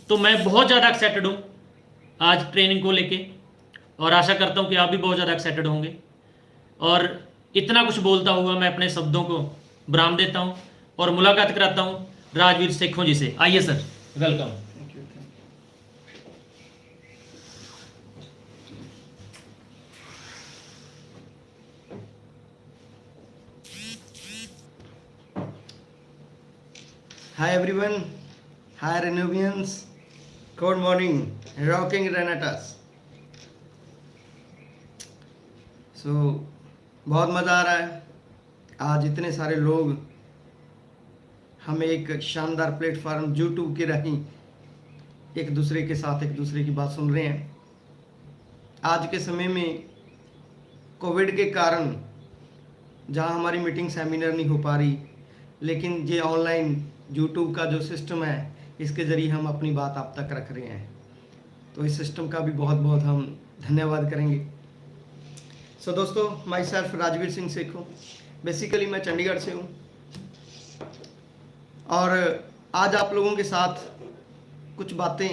तो मैं बहुत ज़्यादा एक्साइटेड हूँ आज ट्रेनिंग को लेके, और आशा करता हूँ कि आप भी बहुत ज़्यादा एक्साइटेड होंगे। और इतना कुछ बोलता हुआ मैं अपने शब्दों को विराम देता हूँ और मुलाकात कराता हूँ राजवीर सेखों जी से। आइए sir, welcome. Hi everyone, hi Renovians, good morning, rocking Renatas. बहुत मज़ा आ रहा है। आज इतने सारे लोग हमें एक शानदार प्लेटफॉर्म यूट्यूब के राही एक दूसरे के साथ एक दूसरे की बात सुन रहे हैं। आज के समय में कोविड के कारण जहां हमारी मीटिंग सेमिनार नहीं हो पा रही, लेकिन ये ऑनलाइन यूट्यूब का जो सिस्टम है इसके ज़रिए हम अपनी बात आप तक रख रहे हैं, तो इस सिस्टम का भी बहुत बहुत हम धन्यवाद करेंगे। सो दोस्तों, my self Rajveer Singh Sekhon, basically मैं चंडीगढ़ से हूँ और आज आप लोगों के साथ कुछ बातें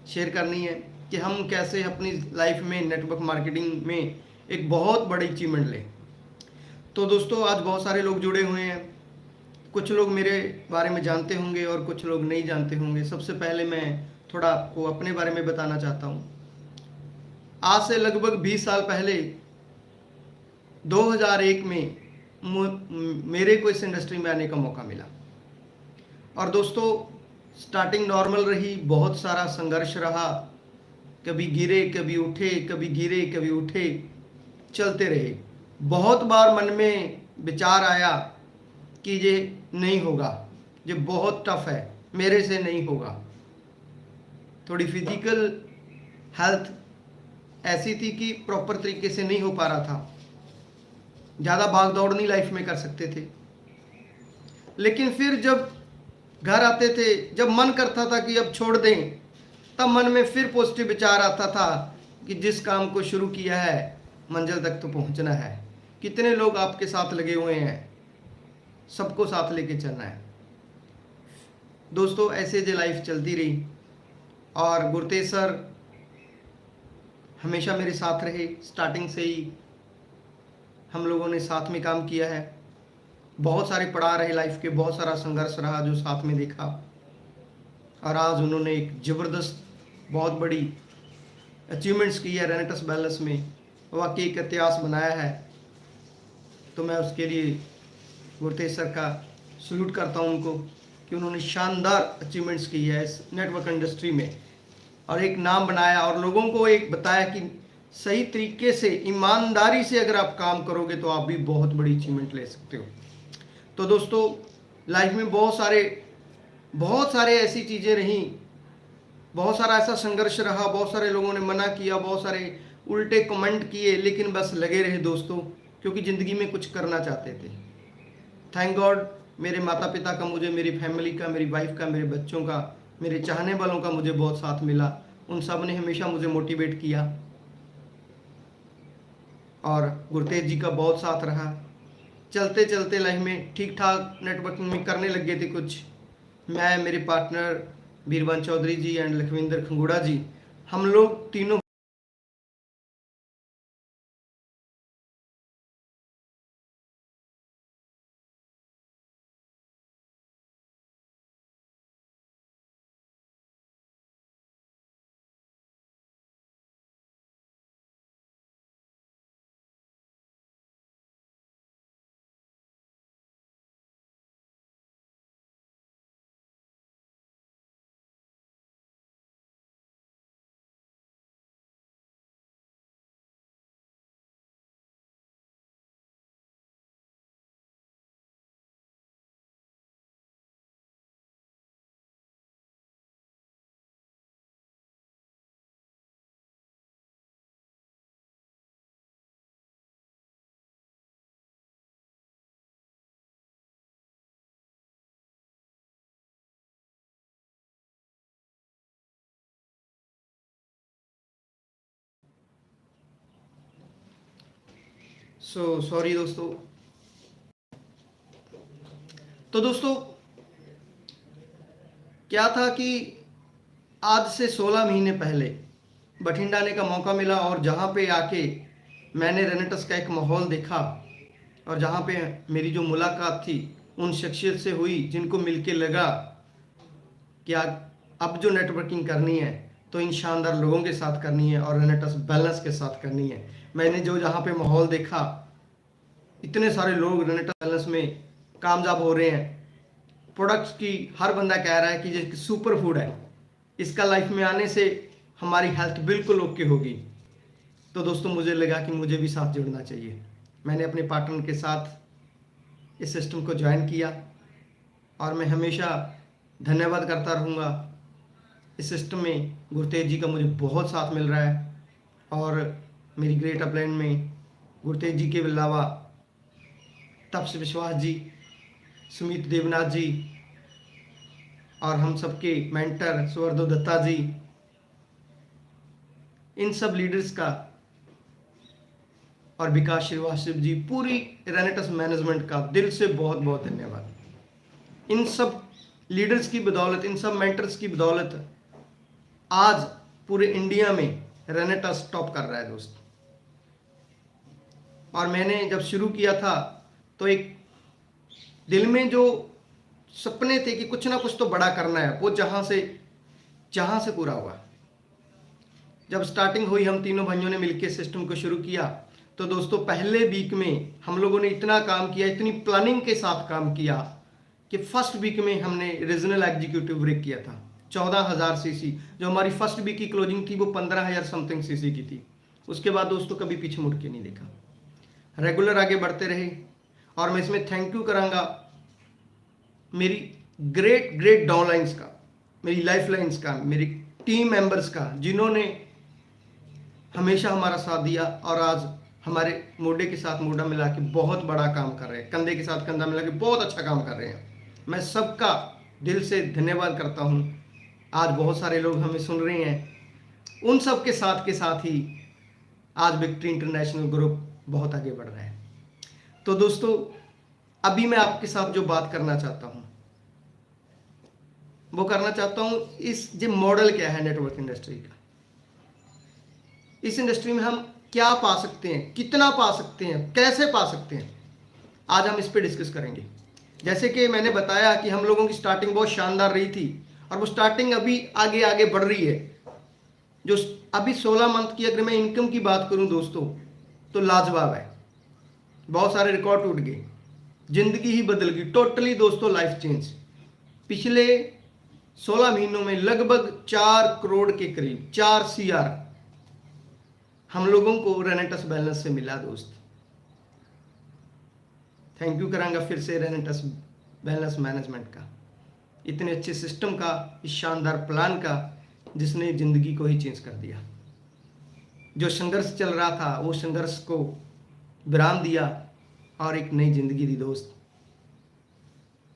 शेयर करनी है कि हम कैसे अपनी लाइफ में नेटवर्क मार्केटिंग में एक बहुत बड़ी अचीवमेंट लें। तो दोस्तों, आज बहुत सारे लोग जुड़े हुए हैं। कुछ लोग मेरे बारे में जानते होंगे और कुछ लोग नहीं जानते होंगे। सबसे पहले मैं थोड़ा आपको अपने बारे में बताना चाहता हूँ। आज से लगभग 20 साल पहले 2001 में मेरे को इस इंडस्ट्री में आने का मौका मिला। और दोस्तों, स्टार्टिंग नॉर्मल रही, बहुत सारा संघर्ष रहा, कभी गिरे कभी उठे, कभी गिरे कभी उठे, चलते रहे। बहुत बार मन में विचार आया कि ये नहीं होगा, ये बहुत टफ है, मेरे से नहीं होगा। थोड़ी फिजिकल हेल्थ ऐसी थी कि प्रॉपर तरीके से नहीं हो पा रहा था, ज़्यादा भाग दौड़ नहीं लाइफ में कर सकते थे। लेकिन फिर जब घर आते थे, जब मन करता था कि अब छोड़ दें, तब मन में फिर पॉजिटिव विचार आता था कि जिस काम को शुरू किया है मंजिल तक तो पहुंचना है। कितने लोग आपके साथ लगे हुए हैं, सबको साथ लेके चलना है। दोस्तों, ऐसे जो लाइफ चलती रही और गुरतेज सर हमेशा मेरे साथ रहे। स्टार्टिंग से ही हम लोगों ने साथ में काम किया है। बहुत सारे पड़ाव रहे लाइफ के, बहुत सारा संघर्ष रहा जो साथ में देखा, और आज उन्होंने एक ज़बरदस्त बहुत बड़ी अचीवमेंट्स की है रेनेटस बैलेंस में, वाकई एक इतिहास बनाया है। तो मैं उसके लिए गुरतेज सर का सल्यूट करता हूं उनको कि उन्होंने शानदार अचीवमेंट्स की है इस नेटवर्क इंडस्ट्री में, और एक नाम बनाया और लोगों को एक बताया कि सही तरीके से ईमानदारी से अगर आप काम करोगे तो आप भी बहुत बड़ी अचीवमेंट ले सकते हो। तो दोस्तों, लाइफ में बहुत सारे ऐसी चीज़ें रहीं, बहुत सारा ऐसा संघर्ष रहा, बहुत सारे लोगों ने मना किया, बहुत सारे उल्टे कमेंट किए, लेकिन बस लगे रहे दोस्तों, क्योंकि ज़िंदगी में कुछ करना चाहते थे। थैंक गॉड, मेरे माता पिता का मुझे, मेरी फैमिली का, मेरी वाइफ का, मेरे बच्चों का, मेरे चाहने वालों का मुझे बहुत साथ मिला। उन सब ने हमेशा मुझे मोटिवेट किया और गुरतेज जी का बहुत साथ रहा। चलते चलते लाइफ में ठीक ठाक नेटवर्किंग में करने लग गए थे कुछ। मैं, मेरे पार्टनर बीरबल चौधरी जी एंड लखविंदर खंगूड़ा जी, हम लोग तीनों सॉरी दोस्तों। तो दोस्तों, क्या था कि आज से 16 महीने पहले बठिंडा आने का मौका मिला और जहाँ पे आके मैंने रेनेटस का एक माहौल देखा और जहाँ पे मेरी जो मुलाकात थी उन शख्सियत से हुई जिनको मिलके लगा कि अब जो नेटवर्किंग करनी है तो इन शानदार लोगों के साथ करनी है और रेनेटस बैलेंस के साथ करनी है। मैंने जो जहाँ पे माहौल देखा, इतने सारे लोग रेनेटस बैलेंस में कामयाब हो रहे हैं। प्रोडक्ट्स की हर बंदा कह रहा है कि ये सुपर फूड है, इसका लाइफ में आने से हमारी हेल्थ बिल्कुल ओके होगी। तो दोस्तों मुझे लगा कि मुझे भी साथ जुड़ना चाहिए। मैंने अपने पार्टनर के साथ इस सिस्टम को ज्वाइन किया और मैं हमेशा धन्यवाद करता रहूँगा। इस सिस्टम में गुरतेज जी का मुझे बहुत साथ मिल रहा है और मेरी ग्रेट अपलैंड में गुरतेज जी के अलावा तप्स विश्वास जी, सुमित देवनाथ जी और हम सबके मेंटर सुवर्दो दत्ता जी, इन सब लीडर्स का और विकास श्रीवास्तव जी, पूरी रेनेटस मैनेजमेंट का दिल से बहुत बहुत धन्यवाद। इन सब लीडर्स की बदौलत, इन सब मेंटर्स की बदौलत आज पूरे इंडिया में रेनेटस टॉप कर रहा है दोस्त। और मैंने जब शुरू किया था तो एक दिल में जो सपने थे कि कुछ ना कुछ तो बड़ा करना है, वो जहाँ से पूरा हुआ। जब स्टार्टिंग हुई, हम तीनों भाइयों ने मिलकर सिस्टम को शुरू किया तो दोस्तों पहले वीक में हम लोगों ने इतना काम किया, इतनी प्लानिंग के साथ काम किया कि फर्स्ट वीक में हमने रीजनल एग्जीक्यूटिव ब्रेक किया था 14,000 सीसी। जो हमारी फर्स्ट वीक की क्लोजिंग थी वो 15,000 समथिंग सीसी की थी। उसके बाद दोस्तों कभी पीछे मुड़ के नहीं देखा, रेगुलर आगे बढ़ते रहे। और मैं इसमें थैंक यू करांगा मेरी ग्रेट डाउनलाइंस का, मेरी लाइफ लाइन्स का, मेरी टीम मेंबर्स का, जिन्होंने हमेशा हमारा साथ दिया और आज हमारे मोढे के साथ मोढा मिला के बहुत बड़ा काम कर रहे हैं, कंधे के साथ कंधा मिला के बहुत अच्छा काम कर रहे हैं। मैं सबका दिल से धन्यवाद करता हूँ। आज बहुत सारे लोग हमें सुन रहे हैं, उन सब के साथ ही आज विक्ट्री इंटरनेशनल ग्रुप बहुत आगे बढ़ रहा है। तो दोस्तों अभी मैं आपके साथ जो बात करना चाहता हूँ वो करना चाहता हूँ इस जो मॉडल क्या है नेटवर्क इंडस्ट्री का, इस इंडस्ट्री में हम क्या पा सकते हैं, कितना पा सकते हैं, कैसे पा सकते हैं, आज हम इस पे डिस्कस करेंगे। जैसे कि मैंने बताया कि हम लोगों की स्टार्टिंग बहुत शानदार रही थी और वो स्टार्टिंग अभी आगे बढ़ रही है। जो अभी 16 मंथ की अगर मैं इनकम की बात करूं दोस्तों तो लाजवाब है। बहुत सारे रिकॉर्ड टूट गए, जिंदगी ही बदल गई टोटली दोस्तों, लाइफ चेंज। पिछले 16 महीनों में लगभग 4 करोड़ के करीब, 4 CR हम लोगों को रेनेटस बैलेंस से मिला दोस्त। थैंक यू करांगा फिर से रेनेटस बैलेंस मैनेजमेंट का, इतने अच्छे सिस्टम का, इस शानदार प्लान का, जिसने जिंदगी को ही चेंज कर दिया। जो संघर्ष चल रहा था वो संघर्ष को विराम दिया और एक नई जिंदगी दी दोस्त।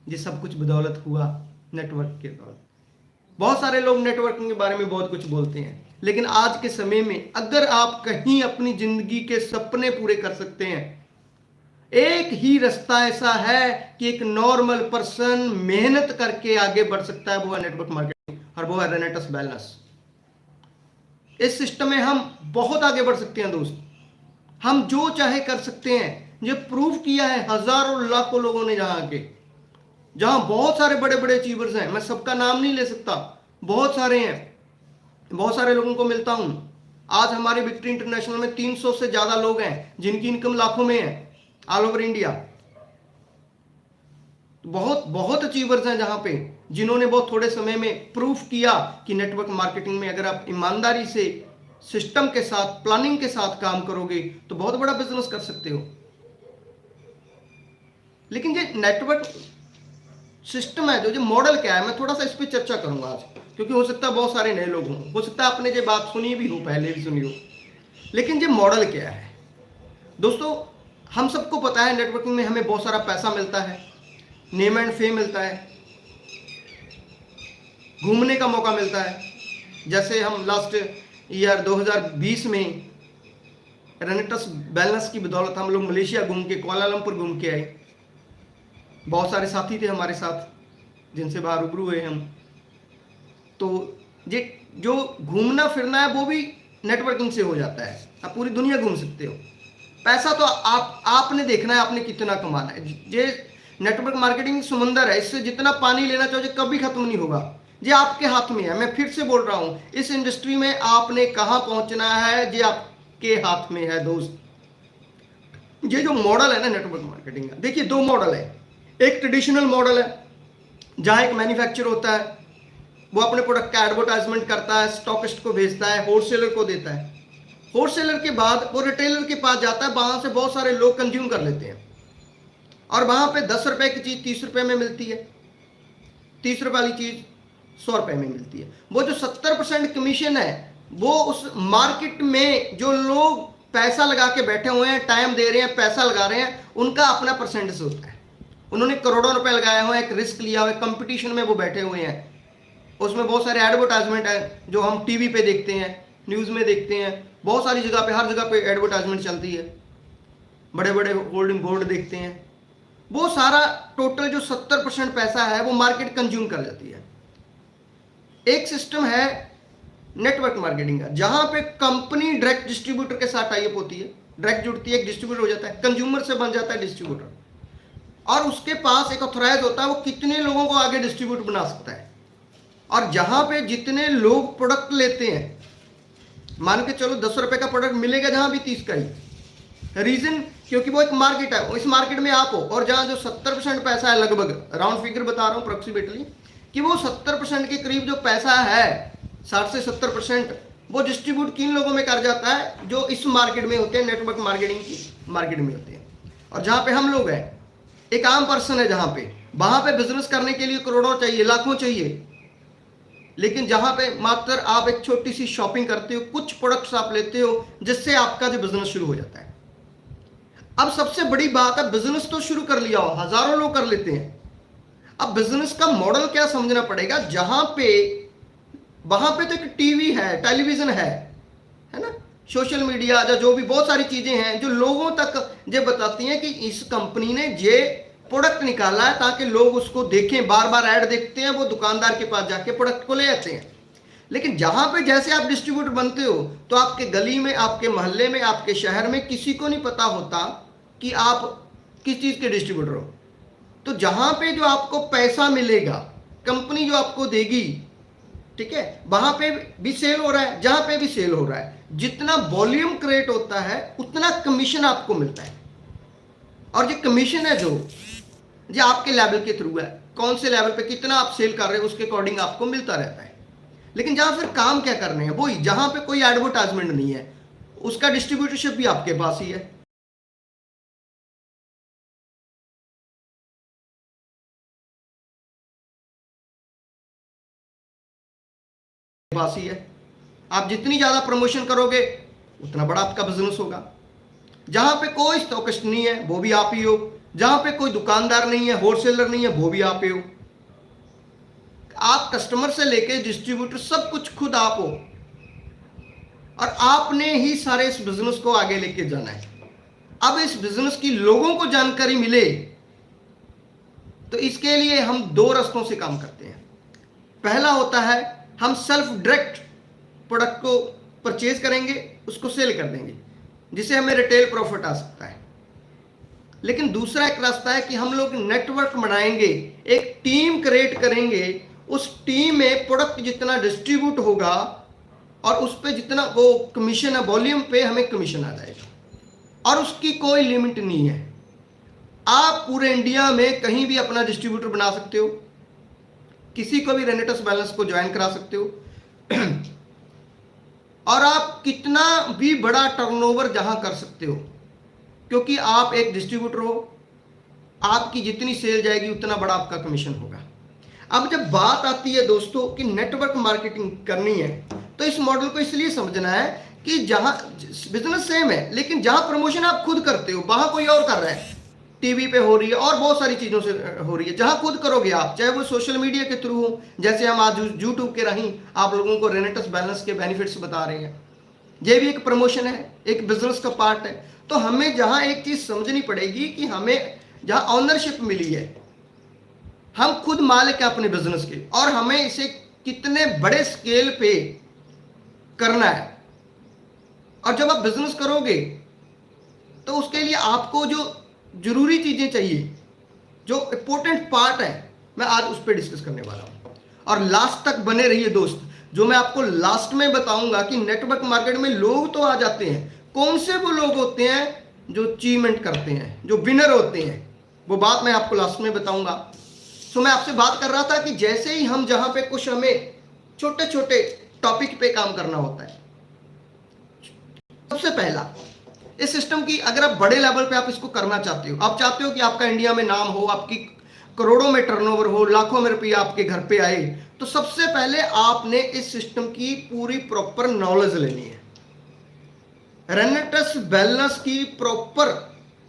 ये सब कुछ बदौलत हुआ नेटवर्क के दौलत। बहुत सारे लोग नेटवर्किंग के बारे में बहुत कुछ बोलते हैं, लेकिन आज के समय में अगर आप कहीं अपनी जिंदगी के सपने पूरे कर सकते हैं, एक ही रास्ता ऐसा है कि एक नॉर्मल पर्सन मेहनत करके आगे बढ़ सकता है, वो है नेटवर्क मार्केटिंग और वो है रेनेटस बैलेंस। इस सिस्टम में हम बहुत आगे बढ़ सकते हैं दोस्त, हम जो चाहे कर सकते हैं। ये प्रूव किया है हजारों लाखों लोगों ने, जहां बहुत सारे बड़े बड़े अचीवर्स हैं, मैं सबका नाम नहीं ले सकता, बहुत सारे हैं, बहुत सारे लोगों को मिलता हूं। आज हमारे विक्ट्री इंटरनेशनल में 300 से ज्यादा लोग हैं जिनकी इनकम लाखों में है, ऑल ओवर इंडिया। बहुत अचीवर्स हैं जहां पे, जिन्होंने बहुत थोड़े समय में प्रूफ किया कि नेटवर्क मार्केटिंग में अगर आप ईमानदारी से सिस्टम के साथ, प्लानिंग के साथ काम करोगे तो बहुत बड़ा बिजनेस कर सकते हो। लेकिन ये नेटवर्क सिस्टम है, जो मॉडल क्या है, मैं थोड़ा सा इस पर चर्चा करूंगा आज, क्योंकि हो सकता है बहुत सारे नए लोग हों, हो सकता है आपने ये बात सुनी भी हो, पहले भी सुनी हो। लेकिन ये मॉडल क्या है दोस्तों, हम सबको पता है नेटवर्किंग में हमें बहुत सारा पैसा मिलता है, नेम एंड फेम मिलता है, घूमने का मौका मिलता है। जैसे हम लास्ट ईयर 2020 में रेनेटस बैलेंस की बदौलत हम लोग मलेशिया घूम के, कुआलालंपुर घूम के आए। बहुत सारे साथी थे हमारे साथ जिनसे बाहर रूबरू हुए हम। तो जो घूमना फिरना है वो भी नेटवर्किंग से हो जाता है। आप पूरी दुनिया घूम सकते हो। पैसा तो आपने देखना है आपने कितना कमाना है। ये नेटवर्क मार्केटिंग समुंदर है, इससे जितना पानी लेना चाहो कभी खत्म नहीं होगा। ये आपके हाथ में है। मैं फिर से बोल रहा हूं, इस इंडस्ट्री में आपने कहां पहुंचना है ये आपके हाथ में है दोस्त। ये जो मॉडल है ना नेटवर्क मार्केटिंग का, देखिए दो मॉडल है। एक ट्रेडिशनल मॉडल है जहां एक मैन्युफैक्चर होता है, वो अपने प्रोडक्ट का एडवर्टाइजमेंट करता है, स्टॉकिस्ट को भेजता है, होलसेलर को देता है। होलसेलर के बाद वो रिटेलर के पास जाता है, वहां से बहुत सारे लोग कंज्यूम कर लेते हैं और वहां पे 10 रुपए की चीज 30 रुपए में मिलती है, 30 रुपए वाली चीज 100 रुपए में मिलती है। वो जो 70% कमीशन है वो उस मार्केट में जो लोग पैसा लगा के बैठे हुए हैं, टाइम दे रहे हैं, पैसा लगा रहे हैं, उनका अपना परसेंटेज होता है। उन्होंने करोड़ों रुपए लगाए हुए हैं, एक रिस्क लिया हुआ है, कंपटीशन में वो बैठे हुए हैं। उसमें बहुत सारे एडवर्टाइजमेंट है जो हम टीवी पे देखते हैं, न्यूज़ में देखते हैं, बहुत सारी जगह पे, हर जगह पे एडवर्टाइजमेंट चलती है, बड़े बड़े होल्डिंग बोर्ड देखते हैं। वो सारा टोटल जो 70% पैसा है वो मार्केट कंज्यूम कर जाती है। एक सिस्टम है नेटवर्क मार्केटिंग का, जहां पे कंपनी डायरेक्ट डिस्ट्रीब्यूटर के साथ टाई अप होती है, डायरेक्ट जुड़ती है, एक डिस्ट्रीब्यूटर हो जाता है, कंज्यूमर से बन जाता है डिस्ट्रीब्यूटर, और उसके पास एक ऑथराइज होता है, वो कितने लोगों को आगे डिस्ट्रीब्यूट बना सकता है। और जहां पे जितने लोग प्रोडक्ट लेते हैं, मान के चलो 10 रुपए का प्रोडक्ट मिलेगा जहां भी 30 का ही, रीजन क्योंकि वो एक मार्केट है, इस मार्केट में आप हो, और जहां जो 70% पैसा है, लगभग राउंड फिगर बता रहा हूं अप्रोक्सीमेटली, कि वो 70% के करीब जो पैसा है, 60 से 70%, वो डिस्ट्रीब्यूट किन लोगों में कर जाता है, जो इस मार्केट में होते हैं, नेटवर्क मार्केटिंग की मार्केट में होते हैं। और जहां पे हम लोग हैं, एक आम पर्सन है, जहां पे वहां पे बिजनेस करने के लिए करोड़ों चाहिए, लाखों चाहिए, लेकिन जहां पे मात्र आप एक छोटी सी शॉपिंग करते हो, कुछ प्रोडक्ट्स आप लेते हो, जिससे आपका जो बिजनेस शुरू हो जाता है। अब सबसे बड़ी बात है, बिजनेस तो शुरू कर लिया हो, हजारों लोग कर लेते हैं। अब बिजनेस का मॉडल क्या समझना पड़ेगा, जहां पे वहां पे तो एक टीवी है, टेलीविजन है ना, सोशल मीडिया या जो भी बहुत सारी चीजें हैं जो लोगों तक ये बताती हैं कि इस कंपनी ने ये प्रोडक्ट निकाला है, ताकि लोग उसको देखें, बार बार ऐड देखते हैं, वो दुकानदार के पास जाके प्रोडक्ट को ले आते हैं। लेकिन जहां पे जैसे आप डिस्ट्रीब्यूटर बनते हो, तो आपके गली में, आपके मोहल्ले में, आपके शहर में किसी को नहीं पता होता कि आप किस चीज के डिस्ट्रीब्यूटर हो। तो जहां पे जो आपको पैसा मिलेगा, कंपनी जो आपको देगी, ठीक है, वहां पे भी सेल हो रहा है, जहां पे भी सेल हो रहा है, जितना वॉल्यूम क्रिएट होता है उतना कमीशन आपको मिलता है। और ये कमीशन है जो आपके लेवल के थ्रू है, कौन से लेवल पे कितना आप सेल कर रहे हो उसके अकॉर्डिंग आपको मिलता रहता है। लेकिन जहां फिर काम क्या करने हैं, वही जहां पे कोई एडवर्टाइजमेंट नहीं है, उसका डिस्ट्रीब्यूटरशिप भी आपके पास ही है। पास ही है। आप जितनी ज्यादा प्रमोशन करोगे उतना बड़ा आपका बिजनेस होगा। जहां पे कोई स्टॉकिस्ट नहीं है वो भी आप ही हो, जहां पे कोई दुकानदार नहीं है, होलसेलर नहीं है, वो भी आप ही हो। आप कस्टमर से लेके डिस्ट्रीब्यूटर सब कुछ खुद आप हो, और आपने ही सारे इस बिजनेस को आगे लेके जाना है। अब इस बिजनेस की लोगों को जानकारी मिले, तो इसके लिए हम दो रास्तों से काम करते हैं। पहला होता है हम सेल्फ डायरेक्ट प्रोडक्ट को परचेज करेंगे, उसको सेल कर देंगे, जिससे हमें रिटेल प्रॉफिट आ सकता है। लेकिन दूसरा एक रास्ता है कि हम लोग नेटवर्क बनाएंगे, एक टीम क्रिएट करेंगे, उस टीम में प्रोडक्ट जितना डिस्ट्रीब्यूट होगा और उस पर जितना वो कमीशन है, वॉल्यूम पे हमें कमीशन आ जाएगा, और उसकी कोई लिमिट नहीं है। आप पूरे इंडिया में कहीं भी अपना डिस्ट्रीब्यूटर बना सकते हो, किसी को भी रेनेटस बैलेंस को ज्वाइन करा सकते हो, और आप कितना भी बड़ा टर्नओवर जहां कर सकते हो, क्योंकि आप एक डिस्ट्रीब्यूटर हो। आपकी जितनी सेल जाएगी उतना बड़ा आपका कमीशन होगा। अब जब बात आती है दोस्तों कि नेटवर्क मार्केटिंग करनी है, तो इस मॉडल को इसलिए समझना है कि जहां बिजनेस सेम है, लेकिन जहां प्रमोशन आप खुद करते हो वहां कोई और कर रहा है, टीवी पे हो रही है और बहुत सारी चीजों से हो रही है। जहां खुद करोगे आप, चाहे वो सोशल मीडिया के थ्रू हो, जैसे हम आज यूट्यूब के राही आप लोगों को रेनेटस बैलेंस के बेनिफिट्स बता रहे हैं, ये भी एक प्रमोशन है, एक बिजनेस का पार्ट है। तो हमें जहां एक चीज समझनी पड़ेगी कि हमें जहां ऑनरशिप मिली है, हम खुद मालिक हैं अपने बिजनेस के, और हमें इसे कितने बड़े स्केल पे करना है। और जब आप बिजनेस करोगे तो उसके लिए आपको जो जरूरी चीजें चाहिए, जो इंपॉर्टेंट पार्ट है, मैं आज उस पर डिस्कस करने वाला हूं। और लास्ट तक बने रहिए दोस्त, जो मैं आपको लास्ट में बताऊंगा कि नेटवर्क मार्केट में लोग तो आ जाते हैं, कौन से वो लोग होते हैं जो अचीवमेंट करते हैं, जो विनर होते हैं, वो बात मैं आपको लास्ट में बताऊंगा। तो मैं आपसे बात कर रहा था कि जैसे ही हम जहां पे कुछ हमें छोटे छोटे टॉपिक पे काम करना होता है, सबसे पहला इस सिस्टम की, अगर आप बड़े लेवल पे आप इसको करना चाहते हो, आप चाहते हो कि आपका इंडिया में नाम हो, आपकी करोड़ों में टर्नओवर हो, लाखों में रुपया आपके घर पे आए, तो सबसे पहले आपने इस सिस्टम की पूरी प्रॉपर नॉलेज लेनी है। रेनेटस वेलनेस की प्रॉपर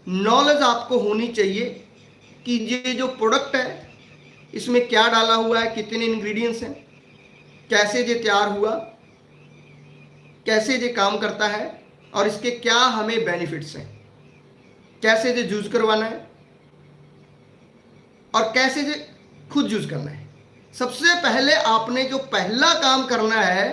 नॉलेज आपको होनी चाहिए कि ये जो प्रोडक्ट है इसमें क्या डाला हुआ है, कितने इंग्रेडिएंट्स हैं, कैसे ये तैयार हुआ, कैसे ये काम करता है और इसके क्या हमें बेनिफिट्स हैं, कैसे ये यूज करवाना है और कैसे ये खुद यूज करना है। सबसे पहले आपने जो पहला काम करना है,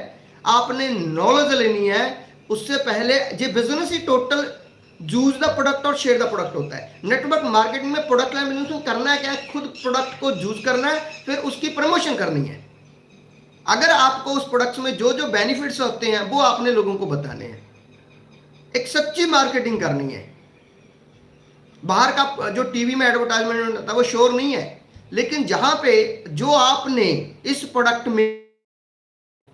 आपने नॉलेज लेनी है। उससे पहले ये business he total use the product और शेयर द प्रोडक्ट होता है। नेटवर्क मार्केटिंग में प्रोडक्ट लाइन बिजनेस में करना है क्या है, खुद प्रोडक्ट को यूज करना है, फिर उसकी प्रमोशन करनी है। अगर आपको उस प्रोडक्ट्स में जो जो बेनिफिट्स होते हैं वो आपने लोगों को बताने हैं, एक सच्ची मार्केटिंग करनी है। बाहर का जो टीवी में एडवर्टाइजमेंट होता है वो श्योर नहीं है, लेकिन जहां पे जो आपने इस प्रोडक्ट में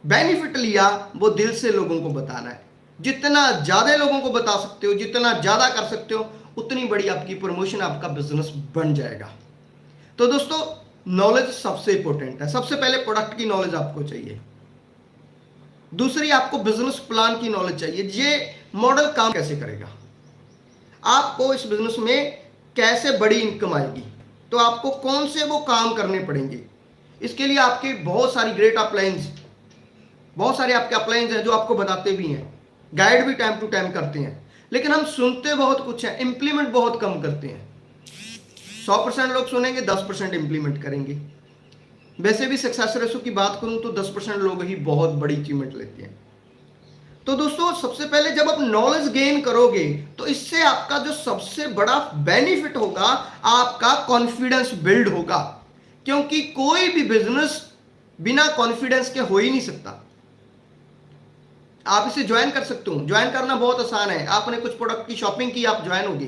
बेनिफिट लिया वो दिल से लोगों को बताना है। जितना ज्यादा लोगों को बता सकते हो, जितना ज्यादा कर सकते हो, उतनी बड़ी आपकी प्रमोशन, आपका बिजनेस बन जाएगा। तो दोस्तों, नॉलेज सबसे इंपॉर्टेंट है। सबसे पहले प्रोडक्ट की नॉलेज आपको चाहिए, दूसरी आपको बिजनेस प्लान की नॉलेज चाहिए। ये मॉडल काम कैसे करेगा, आपको इस बिजनेस में कैसे बड़ी इनकम आएगी, तो आपको कौन से वो काम करने पड़ेंगे। इसके लिए आपके बहुत सारी ग्रेट अपलाइंस, बहुत सारे आपके अपलाइंस हैं जो आपको बताते भी हैं, गाइड भी टाइम टू टाइम करते हैं, लेकिन हम सुनते बहुत कुछ है, इंप्लीमेंट बहुत कम करते हैं। 100% लोग सुनेंगे, 10% इंप्लीमेंट करेंगे। वैसे भी सक्सेस रेशो की बात करूं तो 10% लोग ही बहुत बड़ी अचीवमेंट लेते हैं। तो दोस्तों, सबसे पहले जब आप नॉलेज गेन करोगे तो इससे आपका जो सबसे बड़ा बेनिफिट होगा, आपका कॉन्फिडेंस बिल्ड होगा। क्योंकि कोई भी बिजनेस बिना कॉन्फिडेंस के हो ही नहीं सकता। आप इसे ज्वाइन कर सकते हो, ज्वाइन करना बहुत आसान है। आपने कुछ प्रोडक्ट की शॉपिंग की, आप ज्वाइन होगे।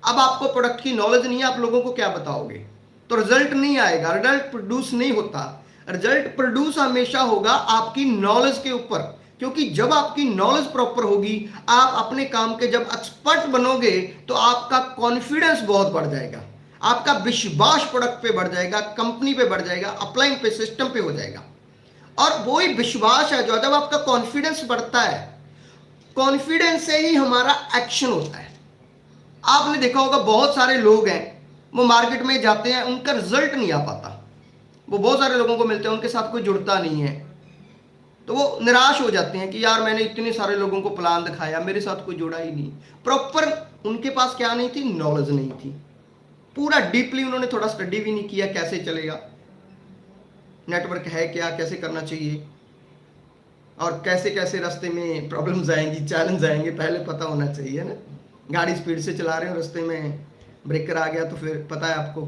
अब आपको प्रोडक्ट की नॉलेज नहीं है, आप लोगों को क्या बताओगे, तो रिजल्ट नहीं आएगा, रिजल्ट प्रोड्यूस नहीं होता। रिजल्ट प्रोड्यूस हमेशा होगा आपकी नॉलेज के ऊपर, क्योंकि जब आपकी नॉलेज प्रॉपर होगी, आप अपने काम के जब एक्सपर्ट बनोगे तो आपका कॉन्फिडेंस बहुत बढ़ जाएगा, आपका विश्वास प्रोडक्ट पे बढ़ जाएगा, कंपनी पे बढ़ जाएगा, अपलाइन पे, सिस्टम पे हो जाएगा। और वही विश्वास है जो, जब आपका कॉन्फिडेंस बढ़ता है, कॉन्फिडेंस से ही हमारा एक्शन होता है। आपने देखा होगा बहुत सारे लोग हैं, वो मार्केट में जाते हैं, उनका रिजल्ट नहीं आ पाता। वो बहुत सारे लोगों को मिलते हैं, उनके साथ कोई जुड़ता नहीं है, तो वो निराश हो जाते हैं कि यार मैंने इतने सारे लोगों को प्लान दिखाया, मेरे साथ कोई जुड़ा ही नहीं। प्रॉपर उनके पास क्या नहीं थी, नॉलेज नहीं थी। पूरा डीपली उन्होंने थोड़ा स्टडी भी नहीं किया, कैसे चलेगा, नेटवर्क है क्या, कैसे करना चाहिए, और कैसे कैसे रास्ते में प्रॉब्लम्स आएंगी, चैलेंज आएंगे, पहले पता होना चाहिए ना। गाड़ी स्पीड से चला रहे हो, रास्ते में ब्रेकर आ गया तो फिर पता है, आपको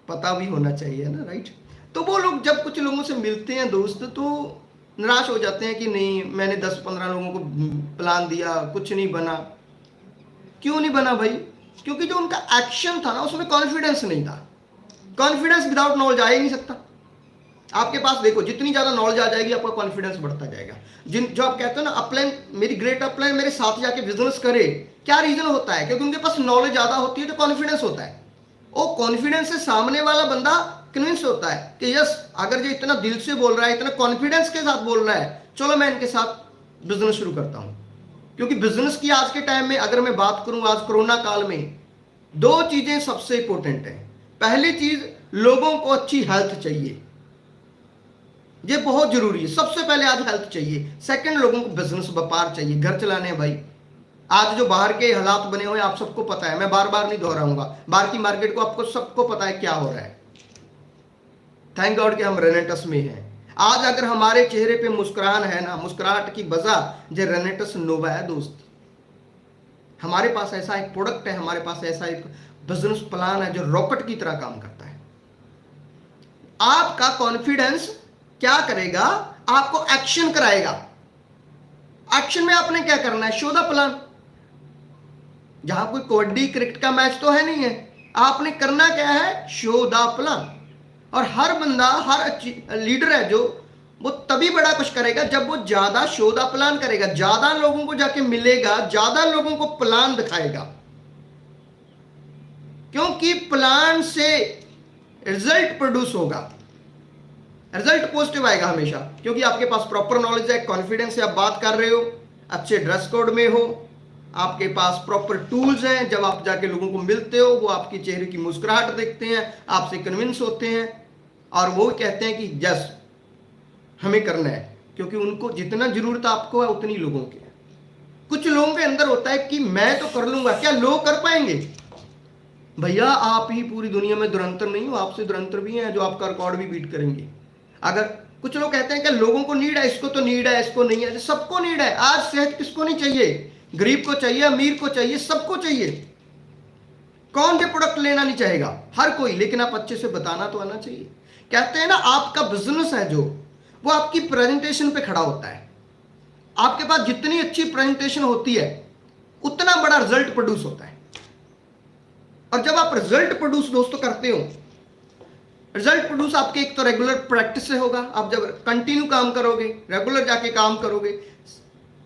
पता भी होना चाहिए ना, राइट। तो वो लोग जब कुछ लोगों से मिलते हैं दोस्त, तो निराश हो जाते हैं कि नहीं, मैंने 10-15 लोगों को प्लान दिया, कुछ नहीं बना। क्यों नहीं बना भाई? क्योंकि जो उनका एक्शन था ना, उसमें कॉन्फिडेंस नहीं था। कॉन्फिडेंस विदाउट नॉलेज आ ही नहीं सकता। आपके पास देखो, जितनी ज्यादा नॉलेज आ जाएगी, आपका कॉन्फिडेंस बढ़ता जाएगा। जो आप कहते हो ना, अपलाइन, मेरी ग्रेट अपलाइन मेरे साथ जाके बिजनेस करे, क्या रीजन होता है? क्योंकि उनके पास नॉलेज ज्यादा होती है, तो कॉन्फिडेंस होता है। वो कॉन्फिडेंस से सामने वाला बंदा कन्विंस होता है कि यस, अगर ये इतना दिल से बोल रहा है, इतना कॉन्फिडेंस के साथ बोल रहा है, चलो मैं इनके साथ बिजनेस शुरू करता हूं। क्योंकि बिजनेस की आज के टाइम में अगर मैं बात करूं, आज कोरोना काल में 2 चीजें सबसे इंपॉर्टेंट है। पहली चीज, लोगों को अच्छी हेल्थ चाहिए, ये बहुत जरूरी है। सबसे पहले आज हेल्थ चाहिए। सेकंड, लोगों को बिजनेस, व्यापार चाहिए, घर चलाने हैं भाई। आज जो बाहर के हालात बने हुए हैं, आप सबको पता है, मैं बार बार नहीं दोहराऊंगा। बाहर की मार्केट को आपको सबको पता है क्या हो रहा है। थैंक गॉड कि हम रेनेटस में हैं। आज अगर हमारे चेहरे पे मुस्कुराहट है ना, मुस्कुराहट की वजह जो रेनेटस नोवा है दोस्त। हमारे पास ऐसा एक प्रोडक्ट है, हमारे पास ऐसा एक बिजनेस प्लान है जो रॉकेट की तरह काम करता है। आपका कॉन्फिडेंस क्या करेगा, आपको एक्शन कराएगा। एक्शन में आपने क्या करना है, शो द प्लान। जहां कोई कबड्डी क्रिकेट का मैच तो है नहीं है, आपने करना क्या है, शो द प्लान। और हर बंदा, हर लीडर है जो, वो तभी बड़ा कुछ करेगा जब वो ज्यादा शो द प्लान करेगा, ज्यादा लोगों को जाके मिलेगा, ज्यादा लोगों को प्लान दिखाएगा। क्योंकि प्लान से रिजल्ट प्रोड्यूस होगा, रिजल्ट पॉजिटिव आएगा हमेशा, क्योंकि आपके पास प्रॉपर नॉलेज है, कॉन्फिडेंस से आप बात कर रहे हो, अच्छे ड्रेस कोड में हो, आपके पास प्रॉपर टूल्स हैं। जब आप जाके लोगों को मिलते हो, वो आपके चेहरे की मुस्कुराहट देखते हैं, आपसे कन्विंस होते हैं और वो कहते हैं कि यस हमें करना है, क्योंकि उनको जितना जरूरत आपको है उतनी लोगों की है। कुछ लोगों के अंदर होता है कि मैं तो कर लूंगा, क्या लोग कर पाएंगे? भैया आप ही पूरी दुनिया में दुरंतर नहीं हो, आपसे दुरंतर भी हैं जो आपका रिकॉर्ड भी बीट करेंगे। अगर कुछ लोग कहते हैं कि लोगों को नीड है, इसको तो नीड है, इसको नहीं है, सबको नीड है। आज सेहत किसको नहीं चाहिए, गरीब को चाहिए, अमीर को चाहिए, सबको चाहिए। कौन से प्रोडक्ट लेना नहीं चाहेगा, हर कोई, लेकिन आप अच्छे से बताना तो आना चाहिए। कहते हैं ना, आपका बिजनेस है जो, वो आपकी प्रेजेंटेशन पे खड़ा होता है। आपके पास जितनी अच्छी प्रेजेंटेशन होती है उतना बड़ा रिजल्ट प्रोड्यूस होता है। और जब आप रिजल्ट प्रोड्यूस दोस्तों करते हो, रिजल्ट प्रोड्यूस आपके एक तो रेगुलर प्रैक्टिस से होगा, आप जब कंटिन्यू काम करोगे, रेगुलर जाके काम करोगे।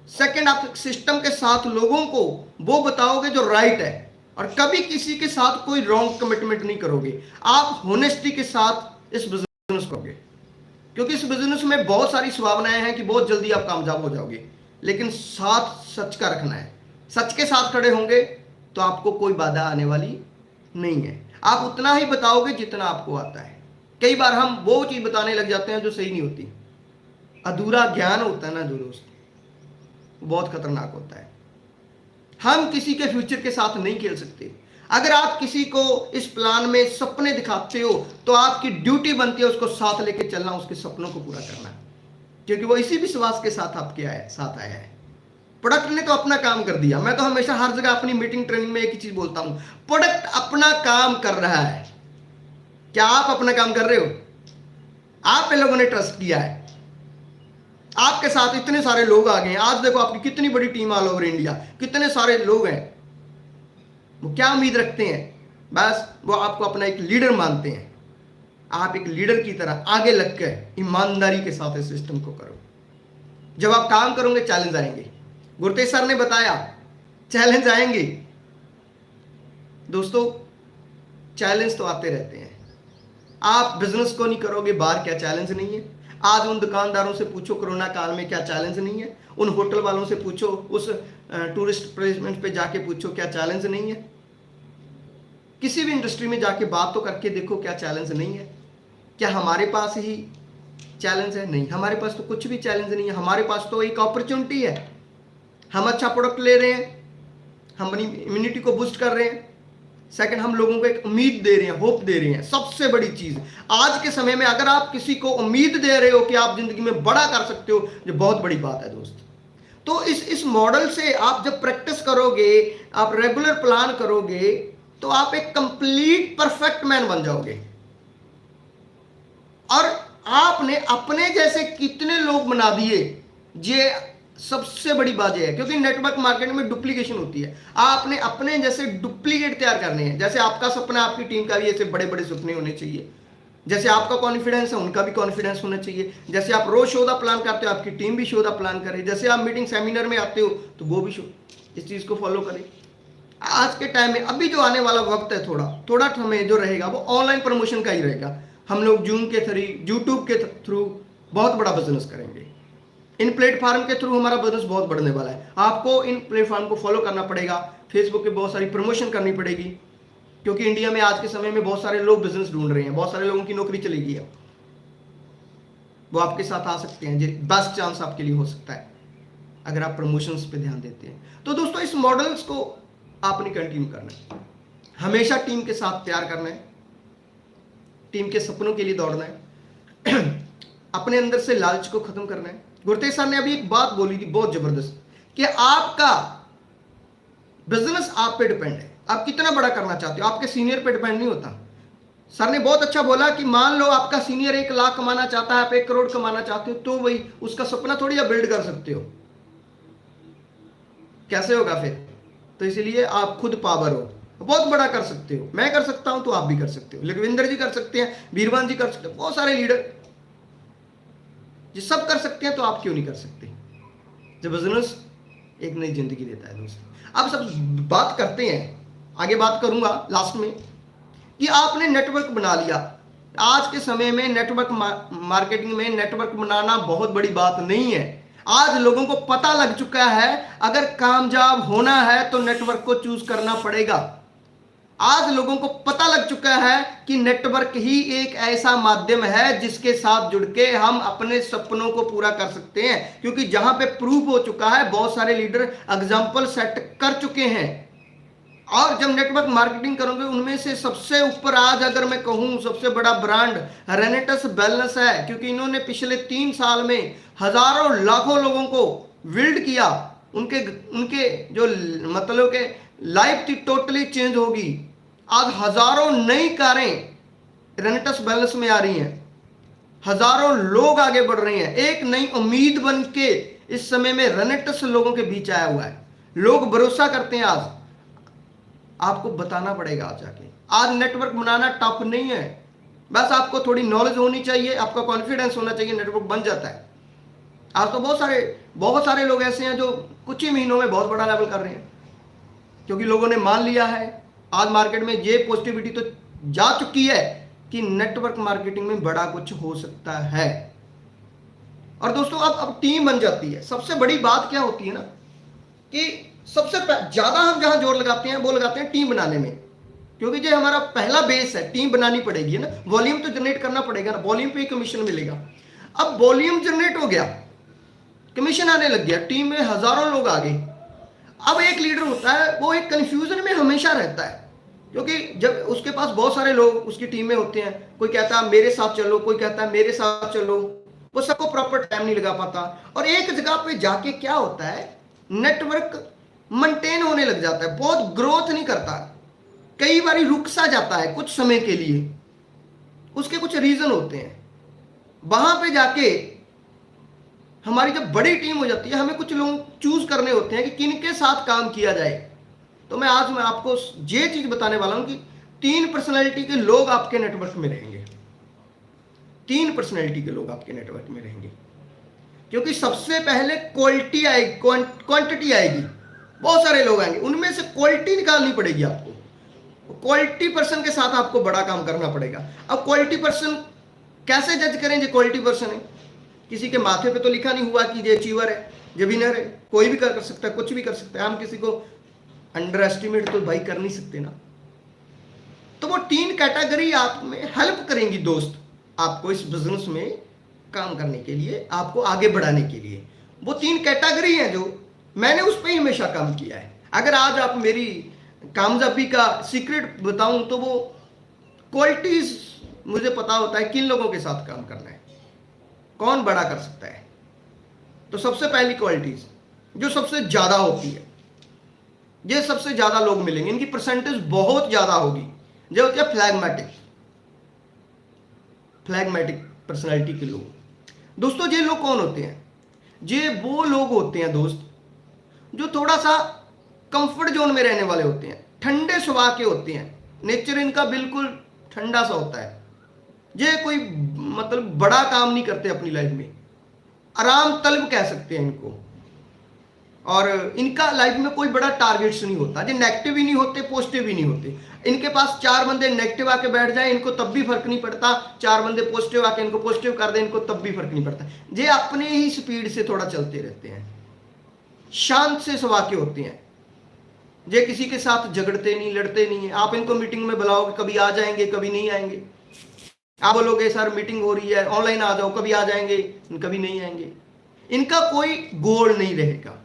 सेकंड, आप सिस्टम के साथ लोगों को वो बताओगे जो राइट है, और कभी किसी के साथ कोई रॉन्ग कमिटमेंट नहीं करोगे। आप होनेस्टी के साथ इस बिजनेस करोगे, क्योंकि इस बिजनेस में बहुत सारी संभावनाएं हैं कि बहुत जल्दी आप कामयाब हो जाओगे, लेकिन साथ सच का रखना है। सच के साथ खड़े होंगे तो आपको कोई बाधा आने वाली नहीं है। आप उतना ही बताओगे जितना आपको आता है। कई बार हम वो चीज बताने लग जाते हैं जो सही नहीं होती। अधूरा ज्ञान होता है ना जो दोस्त, बहुत खतरनाक होता है। हम किसी के फ्यूचर के साथ नहीं खेल सकते। अगर आप किसी को इस प्लान में सपने दिखाते हो तो आपकी ड्यूटी बनती है उसको साथ लेके चलना, उसके सपनों को पूरा करना, क्योंकि वो इसी विश्वास के साथ आपके साथ आया है। प्रोडक्ट ने तो अपना काम कर दिया। मैं तो हमेशा हर जगह अपनी मीटिंग ट्रेनिंग में एक ही चीज बोलता हूं, प्रोडक्ट अपना काम कर रहा है। क्या आप अपना काम कर रहे हो? आप पे लोगों ने ट्रस्ट किया है, आपके साथ इतने सारे लोग आ गए हैं। आज देखो आपकी कितनी बड़ी टीम ऑल ओवर इंडिया, कितने सारे लोग हैं। वो क्या उम्मीद रखते हैं? बस वो आपको अपना एक लीडर मानते हैं। आप एक लीडर की तरह आगे लगकर ईमानदारी के साथ इस सिस्टम को करो। जब आप काम करोगे चैलेंज आएंगे। गुरतेज सर ने बताया चैलेंज आएंगे। दोस्तों चैलेंज तो आते रहते हैं। आप बिजनेस को नहीं करोगे, बाहर क्या चैलेंज नहीं है? आज उन दुकानदारों से पूछो कोरोना काल में क्या चैलेंज नहीं है? उन होटल वालों से पूछो, उस टूरिस्ट प्लेसमेंट पे जाके पूछो क्या चैलेंज नहीं है? किसी भी इंडस्ट्री में जाके बात तो करके देखो क्या चैलेंज नहीं है? क्या हमारे पास ही चैलेंज है? नहीं, हमारे पास तो कुछ भी चैलेंज नहीं है। हमारे पास तो एक अपॉर्चुनिटी है। हम अच्छा प्रोडक्ट ले रहे हैं, हम अपनी इम्यूनिटी को बूस्ट कर रहे हैं। सेकंड, हम लोगों को एक उम्मीद दे रहे हैं, होप दे रहे हैं। सबसे बड़ी चीज आज के समय में अगर आप किसी को उम्मीद दे रहे हो कि आप जिंदगी में बड़ा कर सकते हो, ये बहुत बड़ी बात है दोस्त। तो इस मॉडल से आप जब प्रैक्टिस करोगे, आप रेगुलर प्लान करोगे, तो आप एक कंप्लीट परफेक्ट मैन बन जाओगे। और आपने अपने जैसे कितने लोग बना दिए, ये सबसे बड़ी बात यह है। क्योंकि नेटवर्क मार्केटिंग में डुप्लीकेशन होती है। आपने अपने जैसे डुप्लीकेट तैयार करने हैं। जैसे आपका सपना, आपकी टीम का भी ऐसे बड़े बड़े सपने होने चाहिए। जैसे आपका कॉन्फिडेंस है, उनका भी कॉन्फिडेंस होना चाहिए। जैसे आप रोज शो द प्लान करते हो, आपकी टीम भी शो द प्लान करे। जैसे आप मीटिंग सेमिनार में आते हो तो वो भी शो, इस चीज को फॉलो करें। आज के टाइम में अभी जो आने वाला वक्त है, थोड़ा समय जो रहेगा वो ऑनलाइन प्रमोशन का ही रहेगा। हम लोग जूम के थ्रू, यूट्यूब के थ्रू बहुत बड़ा बिजनेस करेंगे। इन प्लेटफॉर्म के थ्रू हमारा बिजनेस बहुत बढ़ने वाला है। आपको इन प्लेटफॉर्म को फॉलो करना पड़ेगा। फेसबुक पे बहुत सारी प्रमोशन करनी पड़ेगी, क्योंकि इंडिया में आज के समय में बहुत सारे लोग बिजनेस ढूंढ रहे हैं। बहुत सारे लोगों की नौकरी चली गई है, वो आपके साथ आ सकते हैं। जो बेस्ट चांस आपके लिए हो सकता है अगर आप प्रमोशंस पे ध्यान देते हैं। तो दोस्तों इस मॉडल्स को आपने कंटिन्यू करना है, हमेशा टीम के साथ प्यार करना है, टीम के सपनों के लिए दौड़ना है। अपने अंदर से लालच को खत्म करना है। गुरतेज सर ने अभी एक बात बोली थी बहुत जबरदस्त कि आपका बिजनेस आप पे डिपेंड है, आप कितना बड़ा करना चाहते हो, आपके सीनियर पे डिपेंड नहीं होता। सर ने बहुत अच्छा बोला कि मान लो आपका सीनियर 1 लाख कमाना चाहता है, आप 1 करोड़ कमाना चाहते हो, तो वही उसका सपना थोड़ी आप बिल्ड कर सकते हो, कैसे होगा फिर? तो इसलिए आप खुद पावर हो, बहुत बड़ा कर सकते हो। मैं कर सकता हूं तो आप भी कर सकते हो, लखविंदर जी कर सकते हैं, बीरबान जी कर सकते हैं, बहुत सारे लीडर जो सब कर सकते हैं, तो आप क्यों नहीं कर सकते? जब बिजनेस एक नई जिंदगी देता है दोस्तों। अब सब बात करते हैं, आगे बात करूंगा लास्ट में, कि आपने नेटवर्क बना लिया। आज के समय में नेटवर्क मार्केटिंग में नेटवर्क बनाना बहुत बड़ी बात नहीं है। आज लोगों को पता लग चुका है अगर कामयाब होना है तो नेटवर्क को चूज करना पड़ेगा। आज लोगों को पता लग चुका है कि नेटवर्क ही एक ऐसा माध्यम है जिसके साथ जुड़ के हम अपने सपनों को पूरा कर सकते हैं, क्योंकि जहां पे प्रूफ हो चुका है, बहुत सारे लीडर एग्जाम्पल सेट कर चुके हैं। और जब नेटवर्क मार्केटिंग करोगे, उनमें से सबसे ऊपर आज अगर मैं कहूं सबसे बड़ा ब्रांड रेनेटस वेलनेस है, क्योंकि इन्होंने पिछले 3 साल में हजारों लाखों लोगों को बिल्ड किया। उनके जो मतलब के लाइफ थी टोटली चेंज होगी। आज हजारों नई कारें रेनेटस वेलनेस में आ रही हैं, हजारों लोग आगे बढ़ रहे हैं, एक नई उम्मीद बन के इस समय में रेनेटस लोगों के बीच आया हुआ है। लोग भरोसा करते हैं। आज आपको बताना पड़ेगा आज जाके। आज नेटवर्क बनाना टफ नहीं है, बस आपको थोड़ी नॉलेज होनी चाहिए, आपका कॉन्फिडेंस होना चाहिए, नेटवर्क बन जाता है। आज तो बहुत सारे लोग ऐसे हैं जो कुछ ही महीनों में बहुत बड़ा लेवल कर रहे हैं, क्योंकि लोगों ने मान लिया है। आज मार्केट में ये पॉजिटिविटी तो जा चुकी है कि नेटवर्क मार्केटिंग में बड़ा कुछ हो सकता है। और दोस्तों अब टीम बन जाती है। सबसे बड़ी बात क्या होती है ना, कि सबसे ज्यादा हम जहां जोर लगाते हैं वो लगाते हैं टीम बनाने में, क्योंकि जो हमारा पहला बेस है, टीम बनानी पड़ेगी ना, वॉल्यूम तो जनरेट करना पड़ेगा ना, वॉल्यूम पे ही कमीशन मिलेगा। अब वॉल्यूम जनरेट हो गया, कमीशन आने लग गया, टीम में हजारों लोग आ गए। अब एक लीडर होता है, वो एक कंफ्यूजन में हमेशा रहता है, क्योंकि जब उसके पास बहुत सारे लोग उसकी टीम में होते हैं, कोई कहता है मेरे साथ चलो, कोई कहता है मेरे साथ चलो, वो सबको प्रॉपर टाइम नहीं लगा पाता। और एक जगह पे जाके क्या होता है, नेटवर्क मेंटेन होने लग जाता है, बहुत ग्रोथ नहीं करता, कई बार रुक सा जाता है कुछ समय के लिए। उसके कुछ रीजन होते हैं। वहां पे जाके हमारी जब बड़ी टीम हो जाती है, हमें कुछ लोग चूज करने होते हैं कि किनके साथ काम किया जाए। तो मैं आपको ये चीज बताने वाला हूं कि 3 पर्सनैलिटी के लोग आपके नेटवर्क में रहेंगे। 3 पर्सनैलिटी के लोग आपके नेटवर्क में रहेंगे, क्योंकि सबसे पहले क्वालिटी आएगी, क्वांटिटी आएगी। बहुत सारे लोग आएंगे, उनमें से क्वालिटी निकालनी पड़ेगी आपको। क्वालिटी पर्सन के साथ आपको बड़ा काम करना पड़ेगा। अब क्वालिटी पर्सन कैसे जज करें जो क्वालिटी पर्सन है? किसी के माथे पे तो लिखा नहीं हुआ कि ये अचीवर है, ये विनर है। कोई भी कर सकता है, कुछ भी कर सकता है। हम किसी को अंडर एस्टिमेट तो भाई कर नहीं सकते ना। तो वो 3 कैटेगरी आप में हेल्प करेंगी दोस्त, आपको इस बिजनेस में काम करने के लिए, आपको आगे बढ़ाने के लिए। वो 3 कैटेगरी हैं जो मैंने उस पर ही हमेशा काम किया है। अगर आज आप मेरी कामयाबी का सीक्रेट बताऊं तो वो क्वालिटीज मुझे पता होता है किन लोगों के साथ काम करना है, कौन बड़ा कर सकता है। तो सबसे पहली क्वालिटीज जो सबसे ज्यादा होती है, ये सबसे ज्यादा लोग मिलेंगे, इनकी परसेंटेज बहुत ज्यादा होगी, जो होती है फ्लैगमेटिक पर्सनालिटी के लोग। दोस्तों ये लोग कौन होते हैं? ये वो लोग होते हैं दोस्त जो थोड़ा सा कंफर्ट जोन में रहने वाले होते हैं, ठंडे स्वभाव के होते हैं, नेचर इनका बिल्कुल ठंडा सा होता है। ये कोई मतलब बड़ा काम नहीं करते अपनी लाइफ में, आराम तलब कह सकते हैं इनको। और इनका लाइफ में कोई बड़ा टारगेट्स नहीं होता। ये नेगेटिव भी नहीं होते, पॉजिटिव भी नहीं होते। इनके पास 4 बंदे नेगेटिव आके बैठ जाए, इनको तब भी फर्क नहीं पड़ता। 4 बंदे पॉजिटिव आके इनको पॉजिटिव कर दे, इनको तब भी फर्क नहीं पड़ता। ये अपने ही स्पीड से थोड़ा चलते रहते हैं, शांत से स्वभाव के होते हैं। ये किसी के साथ झगड़ते नहीं, लड़ते नहीं है। आप इनको मीटिंग में बुलाओगे, कभी आ जाएंगे, कभी नहीं आएंगे। आप बोलोगे सर मीटिंग हो रही है, ऑनलाइन आ जाओ, कभी आ जाएंगे, कभी नहीं आएंगे। इनका कोई गोल नहीं रहेगा।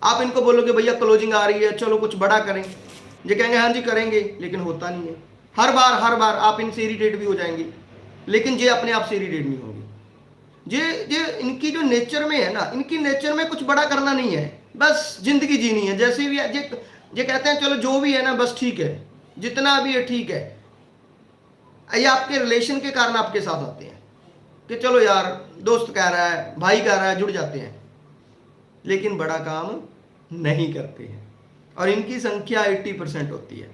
आप इनको बोलोगे भैया क्लोजिंग आ रही है, चलो कुछ बड़ा करें, ये कहेंगे हाँ जी करेंगे, लेकिन होता नहीं है। हर बार आप इनसे इरिटेट भी हो जाएंगे। लेकिन ये अपने आप से इरिटेट नहीं होंगे। ये इनकी जो नेचर में है ना, इनकी नेचर में कुछ बड़ा करना नहीं है, बस जिंदगी जीनी है। जैसे भी ये कहते हैं चलो जो भी है ना बस ठीक है, जितना भी है ठीक है। ये आपके रिलेशन के कारण आपके साथ आते हैं कि चलो यार दोस्त कह रहा है, भाई कह रहा है, जुड़ जाते हैं, लेकिन बड़ा काम नहीं करते हैं। और इनकी संख्या 80% होती है।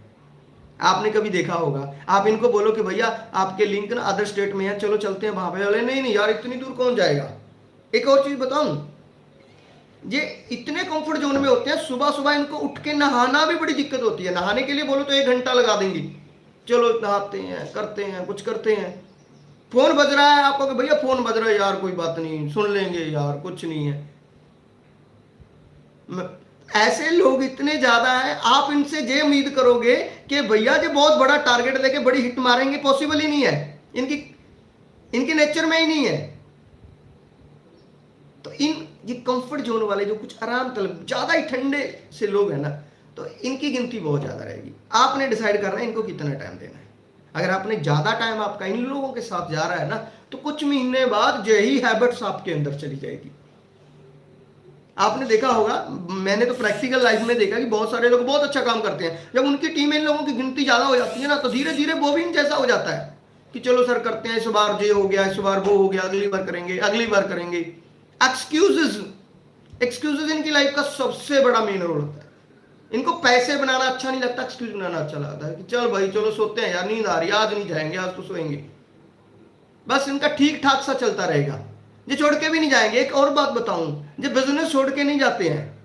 आपने कभी देखा होगा, आप इनको बोलो कि भैया आपके लिंक ना अदर स्टेट में है, चलो चलते हैं वहां पे, बोले नहीं नहीं यार इतनी दूर कौन जाएगा। एक और चीज बताऊं, ये इतने कंफर्ट जोन में होते हैं, सुबह सुबह इनको उठ के नहाना भी बड़ी दिक्कत होती है। नहाने के लिए बोलो तो 1 घंटा लगा देंगे, चलो नहाते हैं, करते हैं, कुछ करते हैं। फोन बज रहा है, आपको भैया फोन बज रहा है यार, कोई बात नहीं सुन लेंगे यार, कुछ नहीं है। ऐसे लोग इतने ज्यादा हैं, आप इनसे ये उम्मीद करोगे कि भैया जो बहुत बड़ा टारगेट लेके बड़ी हिट मारेंगे, पॉसिबल ही नहीं है। इनके नेचर में ही नहीं है। तो ये कंफर्ट जोन वाले जो कुछ आराम तलब ज्यादा ही ठंडे से लोग हैं ना, तो इनकी गिनती बहुत ज्यादा रहेगी। आपने डिसाइड करना है इनको कितना टाइम देना है। अगर आपने ज्यादा टाइम आपका इन लोगों के साथ जा रहा है ना, तो कुछ महीने बाद यही हैबिट्स आपके अंदर चली जाएगी। आपने देखा होगा, मैंने तो प्रैक्टिकल लाइफ में देखा कि बहुत सारे लोग बहुत अच्छा काम करते हैं। जब उनकी टीम में इन लोगों की गिनती ज्यादा हो जाती है ना, तो धीरे धीरे वो भी इन जैसा हो जाता है कि चलो सर करते हैं, इस बार ये हो गया, इस बार वो हो गया, अगली बार करेंगे, अगली बार करेंगे। एक्सक्यूजेस इनकी लाइफ का सबसे बड़ा मेन रोल होता है। इनको पैसे बनाना अच्छा नहीं लगता, एक्सक्यूज बनाना अच्छा लगता है कि चल भाई चलो सोते हैं यार, नींद आ रही है, आज नहीं जाएंगे, आज तो सोएंगे। बस इनका ठीक ठाक सा चलता रहेगा, ये छोड़ के भी नहीं जाएंगे। एक और बात बताऊं, ये बिजनेस छोड़ के नहीं जाते हैं,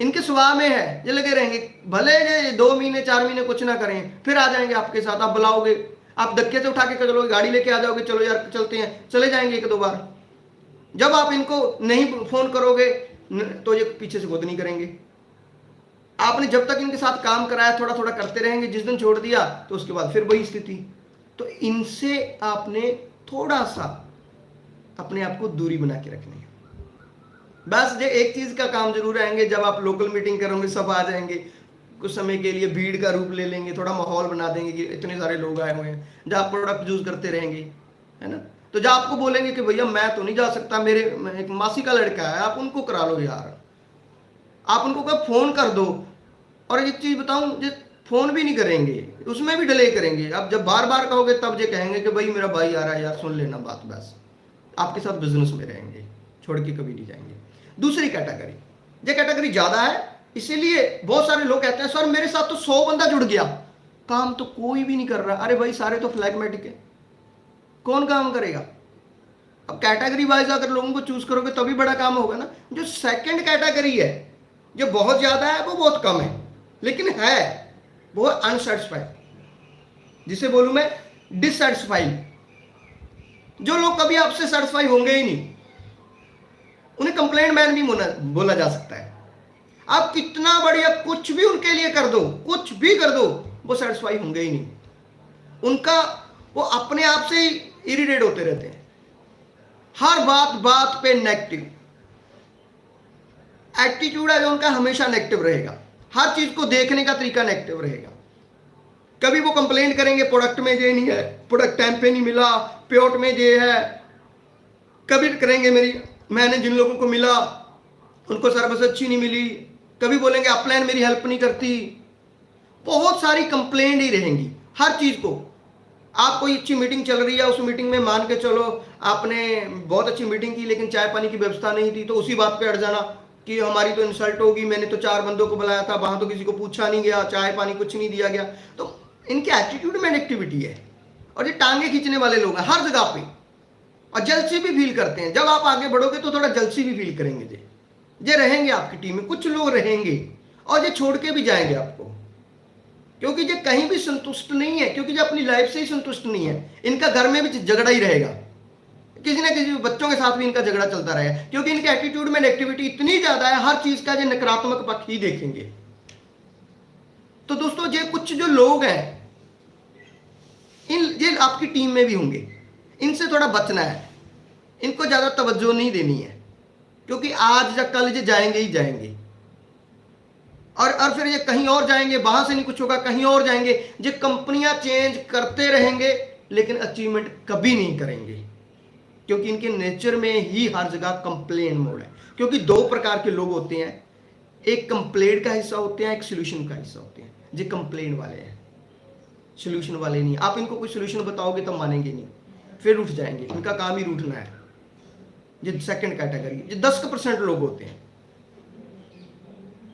इनके स्वभाव में है, ये लगे रहेंगे। भले ये 2 महीने 4 महीने कुछ ना करें, फिर आ जाएंगे आपके साथ। आप बुलाओगे, आप धक्के से उठा के चलोगे, गाड़ी लेके आ जाओगे, चलो यार चलते हैं, चले जाएंगे 1-2 बार। जब आप इनको नहीं फोन करोगे तो ये पीछे से खुद नहीं करेंगे। आपने जब तक इनके साथ काम कराया थोड़ा थोड़ा करते रहेंगे, जिस दिन छोड़ दिया तो उसके बाद फिर वही स्थिति। तो इनसे आपने थोड़ा सा अपने आप को दूरी बना के रखनी है। बस ये एक चीज का काम जरूर आएंगे, जब आप लोकल मीटिंग करोगे सब आ जाएंगे, कुछ समय के लिए भीड़ का रूप ले लेंगे, थोड़ा माहौल बना देंगे कि इतने सारे लोग आए हुए हैं, जब आप प्रोडक्ट यूज करते रहेंगे, है ना। तो जब आपको बोलेंगे कि भैया मैं तो नहीं जा सकता, मेरे एक मासी का लड़का है, आप उनको करा लो यार, आप उनको कब फोन कर दो। और एक चीज बताऊं, जो फोन भी नहीं करेंगे उसमें भी डिले करेंगे। अब जब बार बार कहोगे तब ये कहेंगे कि भाई मेरा भाई आ रहा है यार, सुन लेना बात, बस आपके साथ बिजनेस में रहेंगे, छोड़ के कभी नहीं जाएंगे। दूसरी कैटेगरी, ये कैटेगरी ज्यादा है, इसीलिए बहुत सारे लोग कहते हैं सर मेरे साथ तो 100 बंदा जुड़ गया, काम तो कोई भी नहीं कर रहा। अरे भाई सारे तो फ्लैगमेटिक है, कौन काम करेगा। अब कैटेगरी वाइज अगर लोगों को चूज करोगे तभी बड़ा काम होगा ना। जो सेकंड कैटेगरी है, जो बहुत ज्यादा है, वो बहुत कम है, लेकिन है वो अनसेटिस्फाइड, जिसे बोलूं मैं डिससेटिस्फाइड। जो लोग कभी आपसे सेटिस्फाई होंगे ही नहीं, उन्हें कंप्लेंट मैन भी बोला जा सकता है। आप कितना बढ़िया कुछ भी उनके लिए कर दो, कुछ भी कर दो, वो सेटिस्फाई होंगे ही नहीं। उनका वो अपने आप से ही इरिटेट होते रहते हैं, हर बात पे नेगेटिव एटीट्यूड है जो उनका, हमेशा नेगेटिव रहेगा। हर चीज को देखने का तरीका नेगेटिव रहेगा। कभी वो कंप्लेंट करेंगे प्रोडक्ट में ये नहीं है, प्रोडक्ट टाइम पे नहीं मिला, प्योट में ये है। कभी करेंगे मैंने जिन लोगों को मिला उनको सर्विस अच्छी नहीं मिली। कभी बोलेंगे अपलाइन मेरी हेल्प नहीं करती। बहुत सारी कंप्लेंट ही रहेंगी हर चीज को। आप कोई अच्छी मीटिंग चल रही है, उस मीटिंग में मान के चलो आपने बहुत अच्छी मीटिंग की लेकिन चाय पानी की व्यवस्था नहीं थी, तो उसी बात पे अड़ जाना कि हमारी तो इंसल्ट होगी, मैंने तो 4 बंदों को बुलाया था, वहां तो किसी को पूछा नहीं गया, चाय पानी कुछ नहीं दिया गया। तो इनके एटीट्यूड में नेगेटिविटी है, और ये टांगे खींचने वाले लोग हैं हर जगह पे, और जलसी भी फील करते हैं। जब आप आगे बढ़ोगे तो थोड़ा जलसी भी फील करेंगे। ये रहेंगे आपकी टीम में, कुछ लोग रहेंगे और ये छोड़ के भी जाएंगे आपको, क्योंकि ये कहीं भी संतुष्ट नहीं है, क्योंकि ये अपनी लाइफ से ही संतुष्ट नहीं है। इनका घर में भी झगड़ा ही रहेगा, किसी ना किसी बच्चों के साथ भी इनका झगड़ा चलता रहेगा, क्योंकि इनके एटीट्यूड में नेगेटिविटी इतनी ज्यादा है, हर चीज का ये नकारात्मक पक्ष ही देखेंगे। तो दोस्तों ये कुछ जो लोग हैं ये आपकी टीम में भी होंगे, इनसे थोड़ा बचना है, इनको ज्यादा तवज्जो नहीं देनी है, क्योंकि आज या कल ये जाएंगे ही जाएंगे, और फिर ये कहीं और जाएंगे, वहां से नहीं कुछ होगा, कहीं और जाएंगे। ये कंपनियां चेंज करते रहेंगे, लेकिन अचीवमेंट कभी नहीं करेंगे, क्योंकि इनके नेचर में ही हर जगह कंप्लेन मोड है। क्योंकि दो प्रकार के लोग होते हैं, एक कंप्लेन का हिस्सा होते हैं, एक सोल्यूशन का हिस्सा होते हैं। ये कंप्लेन वाले हैं, सोल्यूशन वाले नहीं। आप इनको कोई सोल्यूशन बताओगे तो मानेंगे नहीं, फिर उठ जाएंगे, इनका काम ही रूठना है। ये सेकंड कैटेगरी, ये 10% लोग होते हैं।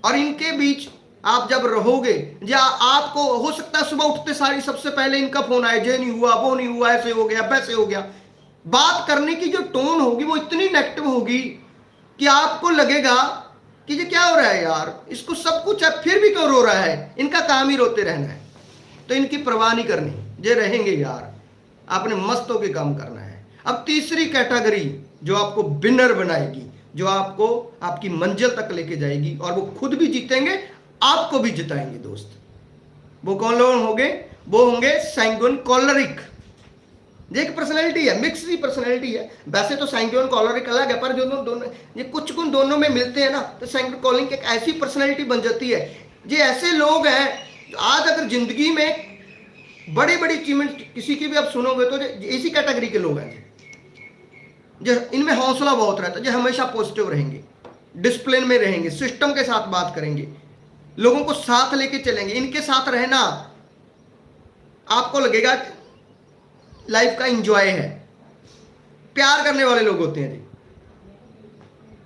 और इनके बीच आप जब रहोगे, या आपको हो सकता है सुबह उठते सारी सबसे पहले इनका फोन आए, ये नहीं हुआ, वो नहीं हुआ, ऐसे हो गया, वैसे हो गया। बात करने की जो टोन होगी वो इतनी नेगेटिव होगी कि आपको लगेगा कि ये क्या हो रहा है यार, इसको सब कुछ है फिर भी क्यों रो रहा है, इनका काम ही रोते रहना है। तो इनकी परवाह नहीं करनी, ये रहेंगे यार, आपने मस्त होकर काम करना है। अब तीसरी कैटेगरी जो आपको विनर बनाएगी, जो आपको आपकी मंजिल तक लेके जाएगी, और वो खुद भी जीतेंगे, आपको भी जिताएंगे दोस्त। वो कौन लोग होंगे? वो होंगे सैंगुइन कॉलरिक। ये एक पर्सनैलिटी है, मिक्स सी पर्सनैलिटी है। वैसे तो सैंगुइन कॉलरिक अलग है, पर जो दोनों ये कुछ गुण दोनों में मिलते हैं ना, तो सैंगुइन कॉलरिक एक ऐसी पर्सनैलिटी बन जाती है। ये ऐसे लोग हैं, आज अगर जिंदगी में बड़ी बड़ी अचीवमेंट किसी की भी आप सुनोगे तो इसी कैटेगरी के लोग हैं। जो इनमें हौसला बहुत रहता है, जो हमेशा पॉजिटिव रहेंगे, डिसिप्लिन में रहेंगे, सिस्टम के साथ बात करेंगे, लोगों को साथ लेके चलेंगे। इनके साथ रहना आपको लगेगा लाइफ का एंजॉय है। प्यार करने वाले लोग होते हैं जी।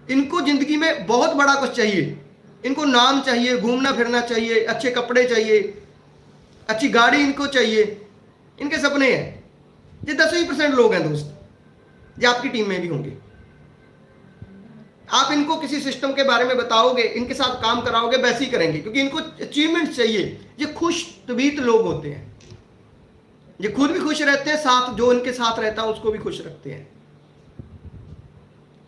इनको जिंदगी में बहुत बड़ा कुछ चाहिए, इनको नाम चाहिए, घूमना फिरना चाहिए, अच्छे कपड़े चाहिए, अच्छी गाड़ी इनको चाहिए, इनके सपने हैं। ये 10% लोग हैं दोस्त, ये आपकी टीम में भी होंगे। आप इनको किसी सिस्टम के बारे में बताओगे, इनके साथ काम कराओगे, वैसे ही करेंगे, क्योंकि इनको अचीवमेंट चाहिए। ये खुश तबीयत लोग होते हैं, ये खुद भी खुश रहते हैं, साथ जो इनके साथ रहता है उसको भी खुश रखते हैं।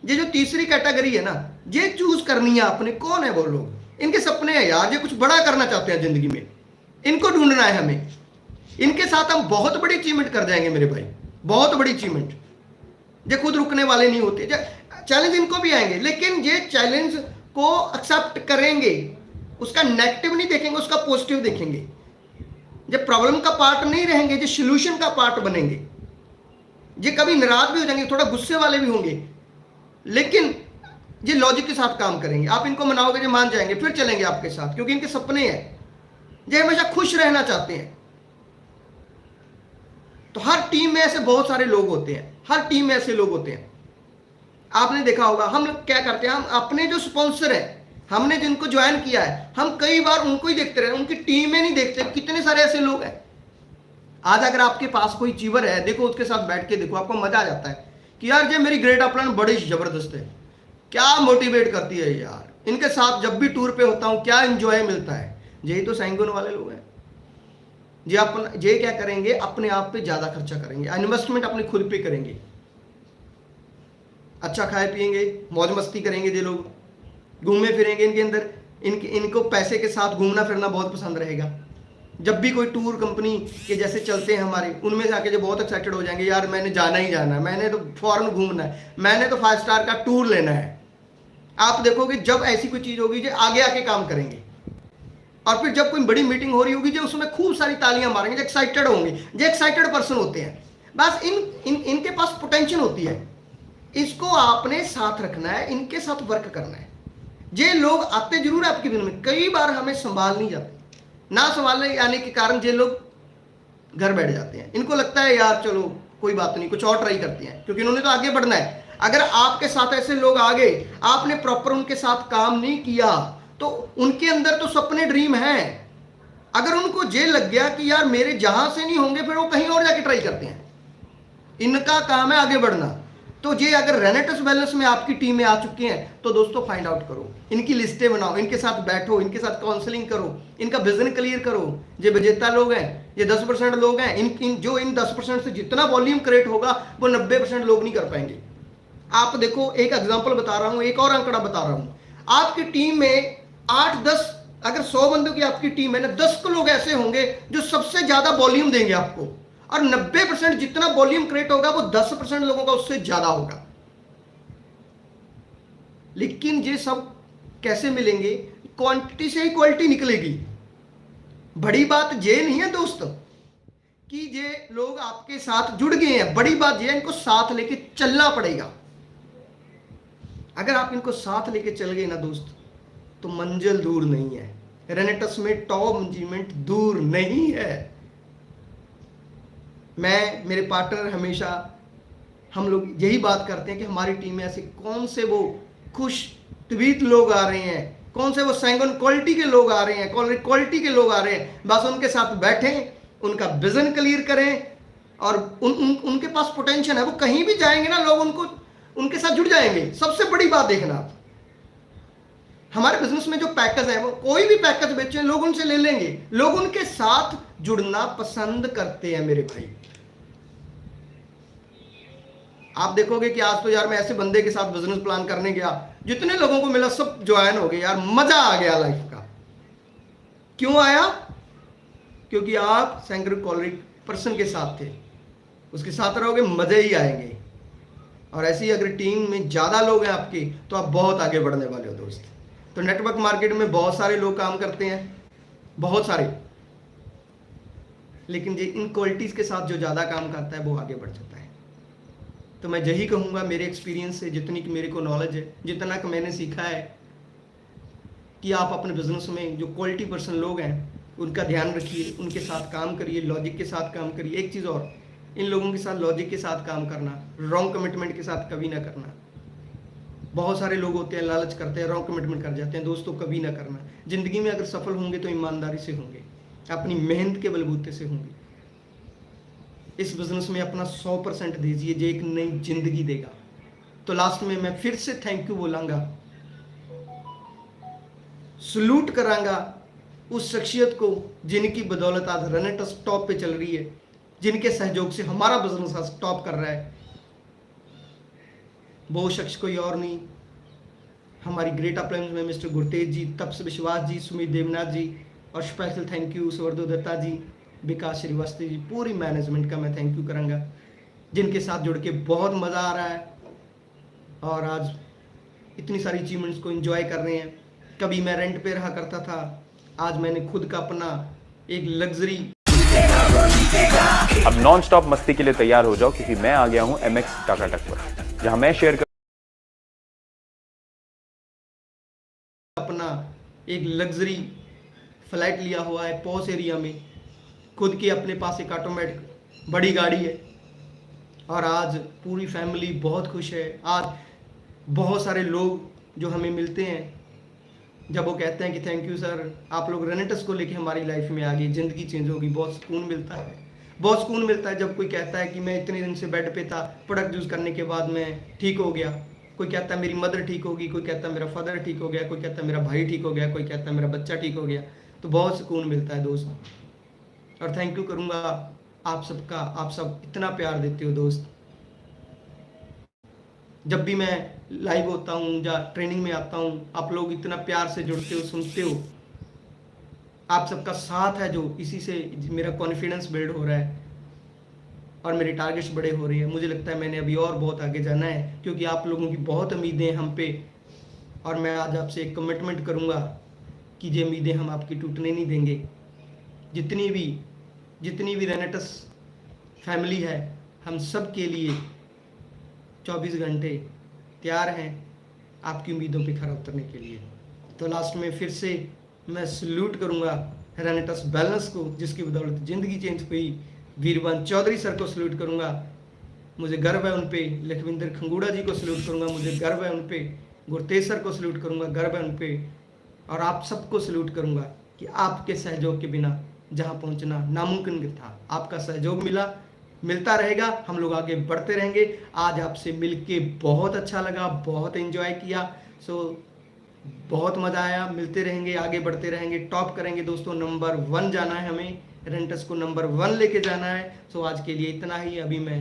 ये जो तीसरी कैटेगरी है ना, ये चूज करनी है आपने, कौन है वो लोग? इनके सपने हैं यार, ये कुछ बड़ा करना चाहते हैं जिंदगी में, इनको ढूंढना है हमें। इनके साथ हम बहुत बड़ी अचीवमेंट कर जाएंगे मेरे भाई, बहुत बड़ी अचीवमेंट। ये खुद रुकने वाले नहीं होते, चैलेंज इनको भी आएंगे, लेकिन ये चैलेंज को एक्सेप्ट करेंगे, उसका नेगेटिव नहीं देखेंगे, उसका पॉजिटिव देखेंगे। ये प्रॉब्लम का पार्ट नहीं रहेंगे, ये सॉल्यूशन का पार्ट बनेंगे। ये कभी नाराज भी हो जाएंगे, थोड़ा गुस्से वाले भी होंगे, लेकिन ये लॉजिक के साथ काम करेंगे। आप इनको मनाओगे, ये मान जाएंगे, फिर चलेंगे आपके साथ, क्योंकि इनके सपने हैं, ये हमेशा खुश रहना चाहते हैं। तो हर टीम में ऐसे बहुत सारे लोग होते हैं, हर टीम में ऐसे लोग होते हैं। आपने देखा होगा, हम लोग क्या करते हैं, हम अपने जो स्पॉन्सर है, हमने जिनको ज्वाइन किया है, हम कई बार उनको ही देखते रहे, उनकी टीम में नहीं देखते। कितने सारे ऐसे लोग हैं। आज अगर आपके पास कोई अचीवर है, देखो उसके साथ बैठ के देखो, आपको मजा आ जाता है कि यार ये मेरी ग्रेट अपलाइन बड़ी जबरदस्त है, क्या मोटिवेट करती है यार। इनके साथ जब भी टूर पे होता हूँ क्या एंजॉय मिलता है। यही तो सैंगुइन वाले लोग हैं। ये क्या करेंगे, अपने आप पे ज्यादा खर्चा करेंगे, इन्वेस्टमेंट अपने खुद पे करेंगे, अच्छा खाए पिएंगे, मौज मस्ती करेंगे। ये लोग घूमे फिरेंगे, इनके अंदर इनको पैसे के साथ घूमना फिरना बहुत पसंद रहेगा। जब भी कोई टूर कंपनी के जैसे चलते हैं हमारे, उनमें से आके जो बहुत एक्साइटेड हो जाएंगे, यार मैंने जाना ही जाना है, मैंने तो फॉरेन घूमना है, मैंने तो 5 स्टार का टूर लेना है। आप देखोगे जब ऐसी कोई चीज होगी जो आगे आके काम करेंगे, और फिर जब कोई बड़ी मीटिंग हो रही होगी जो उसमें खूब सारी तालियां मारेंगे, जो एक्साइटेड होंगे, जो एक्साइटेड पर्सन होते हैं। बस इनके पास पोटेंशियल होती है, इसको आपने साथ रखना है, इनके साथ वर्क करना है। ये लोग आते जरूर है आपके दिल में, कई बार हमें संभाल नहीं जाते, ना संभालने आने के कारण ये लोग घर बैठ जाते हैं। इनको लगता है यार चलो कोई बात नहीं, कुछ और ट्राई करते हैं, क्योंकि इन्होंने तो आगे बढ़ना है। अगर आपके साथ ऐसे लोग आ गए, आपने प्रॉपर उनके साथ काम नहीं किया, तो उनके अंदर तो सपने ड्रीम हैं। अगर उनको ये लग गया कि यार मेरे जहां से नहीं होंगे, फिर वो कहीं और जाके ट्राई करते हैं। इनका काम है आगे बढ़ना। तो ये अगर रेनेटस वेलनेस में आपकी टीम में आ चुके हैं, तो दोस्तों फाइंड आउट करो, इनकी लिस्टें बनाओ, इनके साथ बैठो, इनके साथ काउंसलिंग करो, इनका विजन क्लियर करो। ये विजेता लोग हैं, ये 10% लोग हैं। इन 10% से जितना वॉल्यूम क्रिएट होगा वो 90% लोग नहीं कर पाएंगे। आप देखो, एक एग्जाम्पल बता रहा हूं, एक और आंकड़ा बता रहा हूं। आपकी टीम में 8-10, अगर 100 बंदों की आपकी टीम है ना, 10 लोग ऐसे होंगे जो सबसे ज्यादा वॉल्यूम देंगे आपको, और 90% जितना वॉल्यूम क्रिएट होगा वो 10% लोगों का उससे ज्यादा होगा। लेकिन ये सब कैसे मिलेंगे? क्वांटिटी से ही क्वालिटी निकलेगी। बड़ी बात ये नहीं है दोस्तों कि ये लोग आपके साथ जुड़ गए हैं। बड़ी बात यह है, इनको साथ लेके चलना पड़ेगा। अगर आप इनको साथ लेके चल गए ना दोस्त, तो मंजिल दूर नहीं है। रेनेटस में टॉप मैनेजमेंट दूर नहीं है। मैं, मेरे पार्टनर, हमेशा हम लोग यही बात करते हैं कि हमारी टीम में ऐसे कौन से वो खुश तबीयत लोग आ रहे हैं, कौन से वो सैंगन क्वालिटी के लोग आ रहे हैं, क्वालिटी के लोग आ रहे हैं। बस उनके साथ बैठें, उनका विजन क्लियर करें, और उनके पास पोटेंशियल है। वो कहीं भी जाएंगे ना, लोग उनके साथ जुड़ जाएंगे। सबसे बड़ी बात देखना, आप हमारे बिजनेस में जो पैकेज है, वो कोई भी पैकेज बेचें, लोग उनसे ले लेंगे। लोग उनके साथ जुड़ना पसंद करते हैं मेरे भाई। आप देखोगे कि आज तो यार मैं ऐसे बंदे के साथ बिजनेस प्लान करने गया, जितने लोगों को मिला सब ज्वाइन हो गए। यार मजा आ गया लाइफ का। क्यों आया? क्योंकि आप सेंगर कॉलरिक पर्सन के साथ थे, उसके साथ रहोगे, मजे ही आएंगे। और ऐसे ही अगर टीम में ज्यादा लोग हैं आपके, तो आप बहुत आगे बढ़ने वाले हो दोस्त। तो नेटवर्क मार्केट में बहुत सारे लोग काम करते हैं, बहुत सारे, लेकिन ये इन क्वालिटीज के साथ जो ज्यादा काम करता है वो आगे बढ़ जाता है। तो मैं यही कहूंगा मेरे एक्सपीरियंस से, जितनी कि मेरे को नॉलेज है, जितना कि मैंने सीखा है, कि आप अपने बिजनेस में जो क्वालिटी पर्सन लोग हैं उनका ध्यान रखिए, उनके साथ काम करिए, लॉजिक के साथ काम करिए। एक चीज़ और, इन लोगों के साथ लॉजिक के साथ काम करना, रॉन्ग कमिटमेंट के साथ कभी ना करना। बहुत सारे लोग होते हैं, लालच करते हैं, रॉन्ग कमिटमेंट कर जाते हैं। दोस्तों कभी ना करना। जिंदगी में अगर सफल होंगे तो ईमानदारी से होंगे, अपनी मेहनत के बलबूते से होंगे। इस बिजनेस में अपना 100% दीजिए, जो एक नई जिंदगी देगा। तो लास्ट में मैं फिर से थैंक यू बोलांगा, सलूट करांगा उस शख्सियत को जिनकी बदौलत आज रेनेटस टॉप पे चल रही है, जिनके सहयोग से हमारा बिजनेस आज टॉप कर रहा है। वो शख्स कोई और नहीं, हमारी ग्रेट अप्लायंस में मिस्टर गुरतेज जी, तप्स विश्वास जी, सुमित देवनाथ जी, और स्पेशल थैंक यू सुवर्दो दत्ता जी, विकास श्रीवास्तव जी, पूरी मैनेजमेंट का मैं थैंक यू करूँगा, जिनके साथ जुड़ के बहुत मज़ा आ रहा है और आज इतनी सारी अचीवमेंट्स को एंजॉय कर रहे हैं। कभी मैं रेंट पे रहा करता था, आज मैंने खुद का अपना एक लग्जरी। अब नॉन स्टॉप मस्ती के लिए तैयार हो जाओ, क्योंकि मैं आ गया हूं MX टाटा टक पर, जहां मैं शेयर कर अपना एक लग्जरी फ्लाइट लिया हुआ है पॉस एरिया में, खुद की अपने पास एक ऑटोमेटिक बड़ी गाड़ी है, और आज पूरी फैमिली बहुत खुश है। आज बहुत सारे लोग जो हमें मिलते हैं, जब वो कहते हैं कि थैंक यू सर, आप लोग रेनेटस को लेके हमारी लाइफ में आ गए, ज़िंदगी चेंज होगी, बहुत सुकून मिलता है। बहुत सुकून मिलता है जब कोई कहता है कि मैं इतने दिन से बेड पे था, प्रोडक्ट यूज़ करने के बाद मैं ठीक हो गया। कोई कहता है मेरी मदर ठीक होगी, कोई कहता है मेरा फादर ठीक हो गया, कोई कहता है मेरा भाई ठीक हो गया, कोई कहता है मेरा बच्चा ठीक हो गया। तो बहुत सुकून मिलता है दोस्त। और थैंक यू करूँगा आप सबका, आप सब इतना प्यार देते हो दोस्त। जब भी मैं लाइव होता हूँ या ट्रेनिंग में आता हूँ, आप लोग इतना प्यार से जुड़ते हो, सुनते हो। आप सबका साथ है जो, इसी से मेरा कॉन्फिडेंस बिल्ड हो रहा है और मेरे टारगेट्स बड़े हो रहे हैं। मुझे लगता है मैंने अभी और बहुत आगे जाना है, क्योंकि आप लोगों की बहुत उम्मीदें हैं हम पे, और मैं आज आपसे एक कमिटमेंट करूँगा कि ये उम्मीदें हम आपकी टूटने नहीं देंगे। जितनी भी रेनेटस फैमिली है, हम सब के लिए 24 घंटे तैयार हैं आपकी उम्मीदों पे खरा उतरने के लिए। तो लास्ट में फिर से मैं सल्यूट करूंगा रेनेटस बैलेंस को, जिसकी बदौलत ज़िंदगी चेंज हुई। वीरवान चौधरी सर को सल्यूट करूंगा, मुझे गर्व है उन पे। लखविंदर खंगूड़ा जी को सल्यूट करूंगा, मुझे गर्व है उन पे। गुरतेज सर को सल्यूट करूंगा, गर्व है उन पे। और आप सबको सल्यूट करूंगा कि आपके सहयोग के बिना जहाँ पहुँचना नामुमकिन था, आपका सहयोग मिलता रहेगा, हम लोग आगे बढ़ते रहेंगे। आज आपसे मिलके बहुत अच्छा लगा, बहुत एंजॉय किया। सो बहुत मज़ा आया। मिलते रहेंगे, आगे बढ़ते रहेंगे, टॉप करेंगे दोस्तों। नंबर 1 जाना है हमें, रेनेटस को नंबर 1 लेके जाना है। सो आज के लिए इतना ही। अभी मैं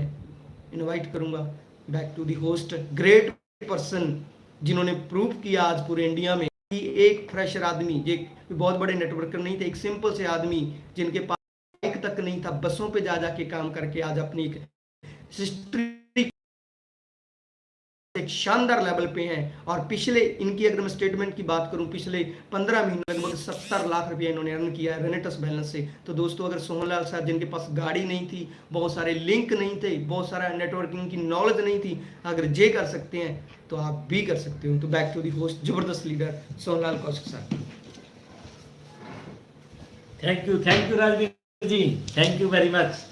इनवाइट करूंगा back to the host, great person जिन्होंने प्रूव किया आज पूरे इंडिया में कि एक फ्रेशर आदमी, ये बहुत बड़े नेटवर्कर नहीं थे, एक सिंपल से आदमी जिनके पास तक नहीं था, बसों पे जा जाके काम करके आज अपनी एक हिस्ट्री एक शानदार लेवल पे हैं। और पिछले इनकी अगर मैं स्टेटमेंट की बात करूं, पिछले 15 महीनों लगभग 70 लाख रुपया इन्होंने अर्न किया है रेनेटस बैलेंस से। तो दोस्तों अगर सोहनलाल साहब जिनके पास गाड़ी नहीं थी, बहुत सारे लिंक नहीं थे, बहुत सारा नेटवर्किंग की नॉलेज नहीं थी, अगर ये कर सकते हैं तो आप भी कर सकते हो। तो बैक टू दी होस्ट जबरदस्त लीडर सोहनलाल कौशिक साहब। Thank you Rajveer ji, thank you very much.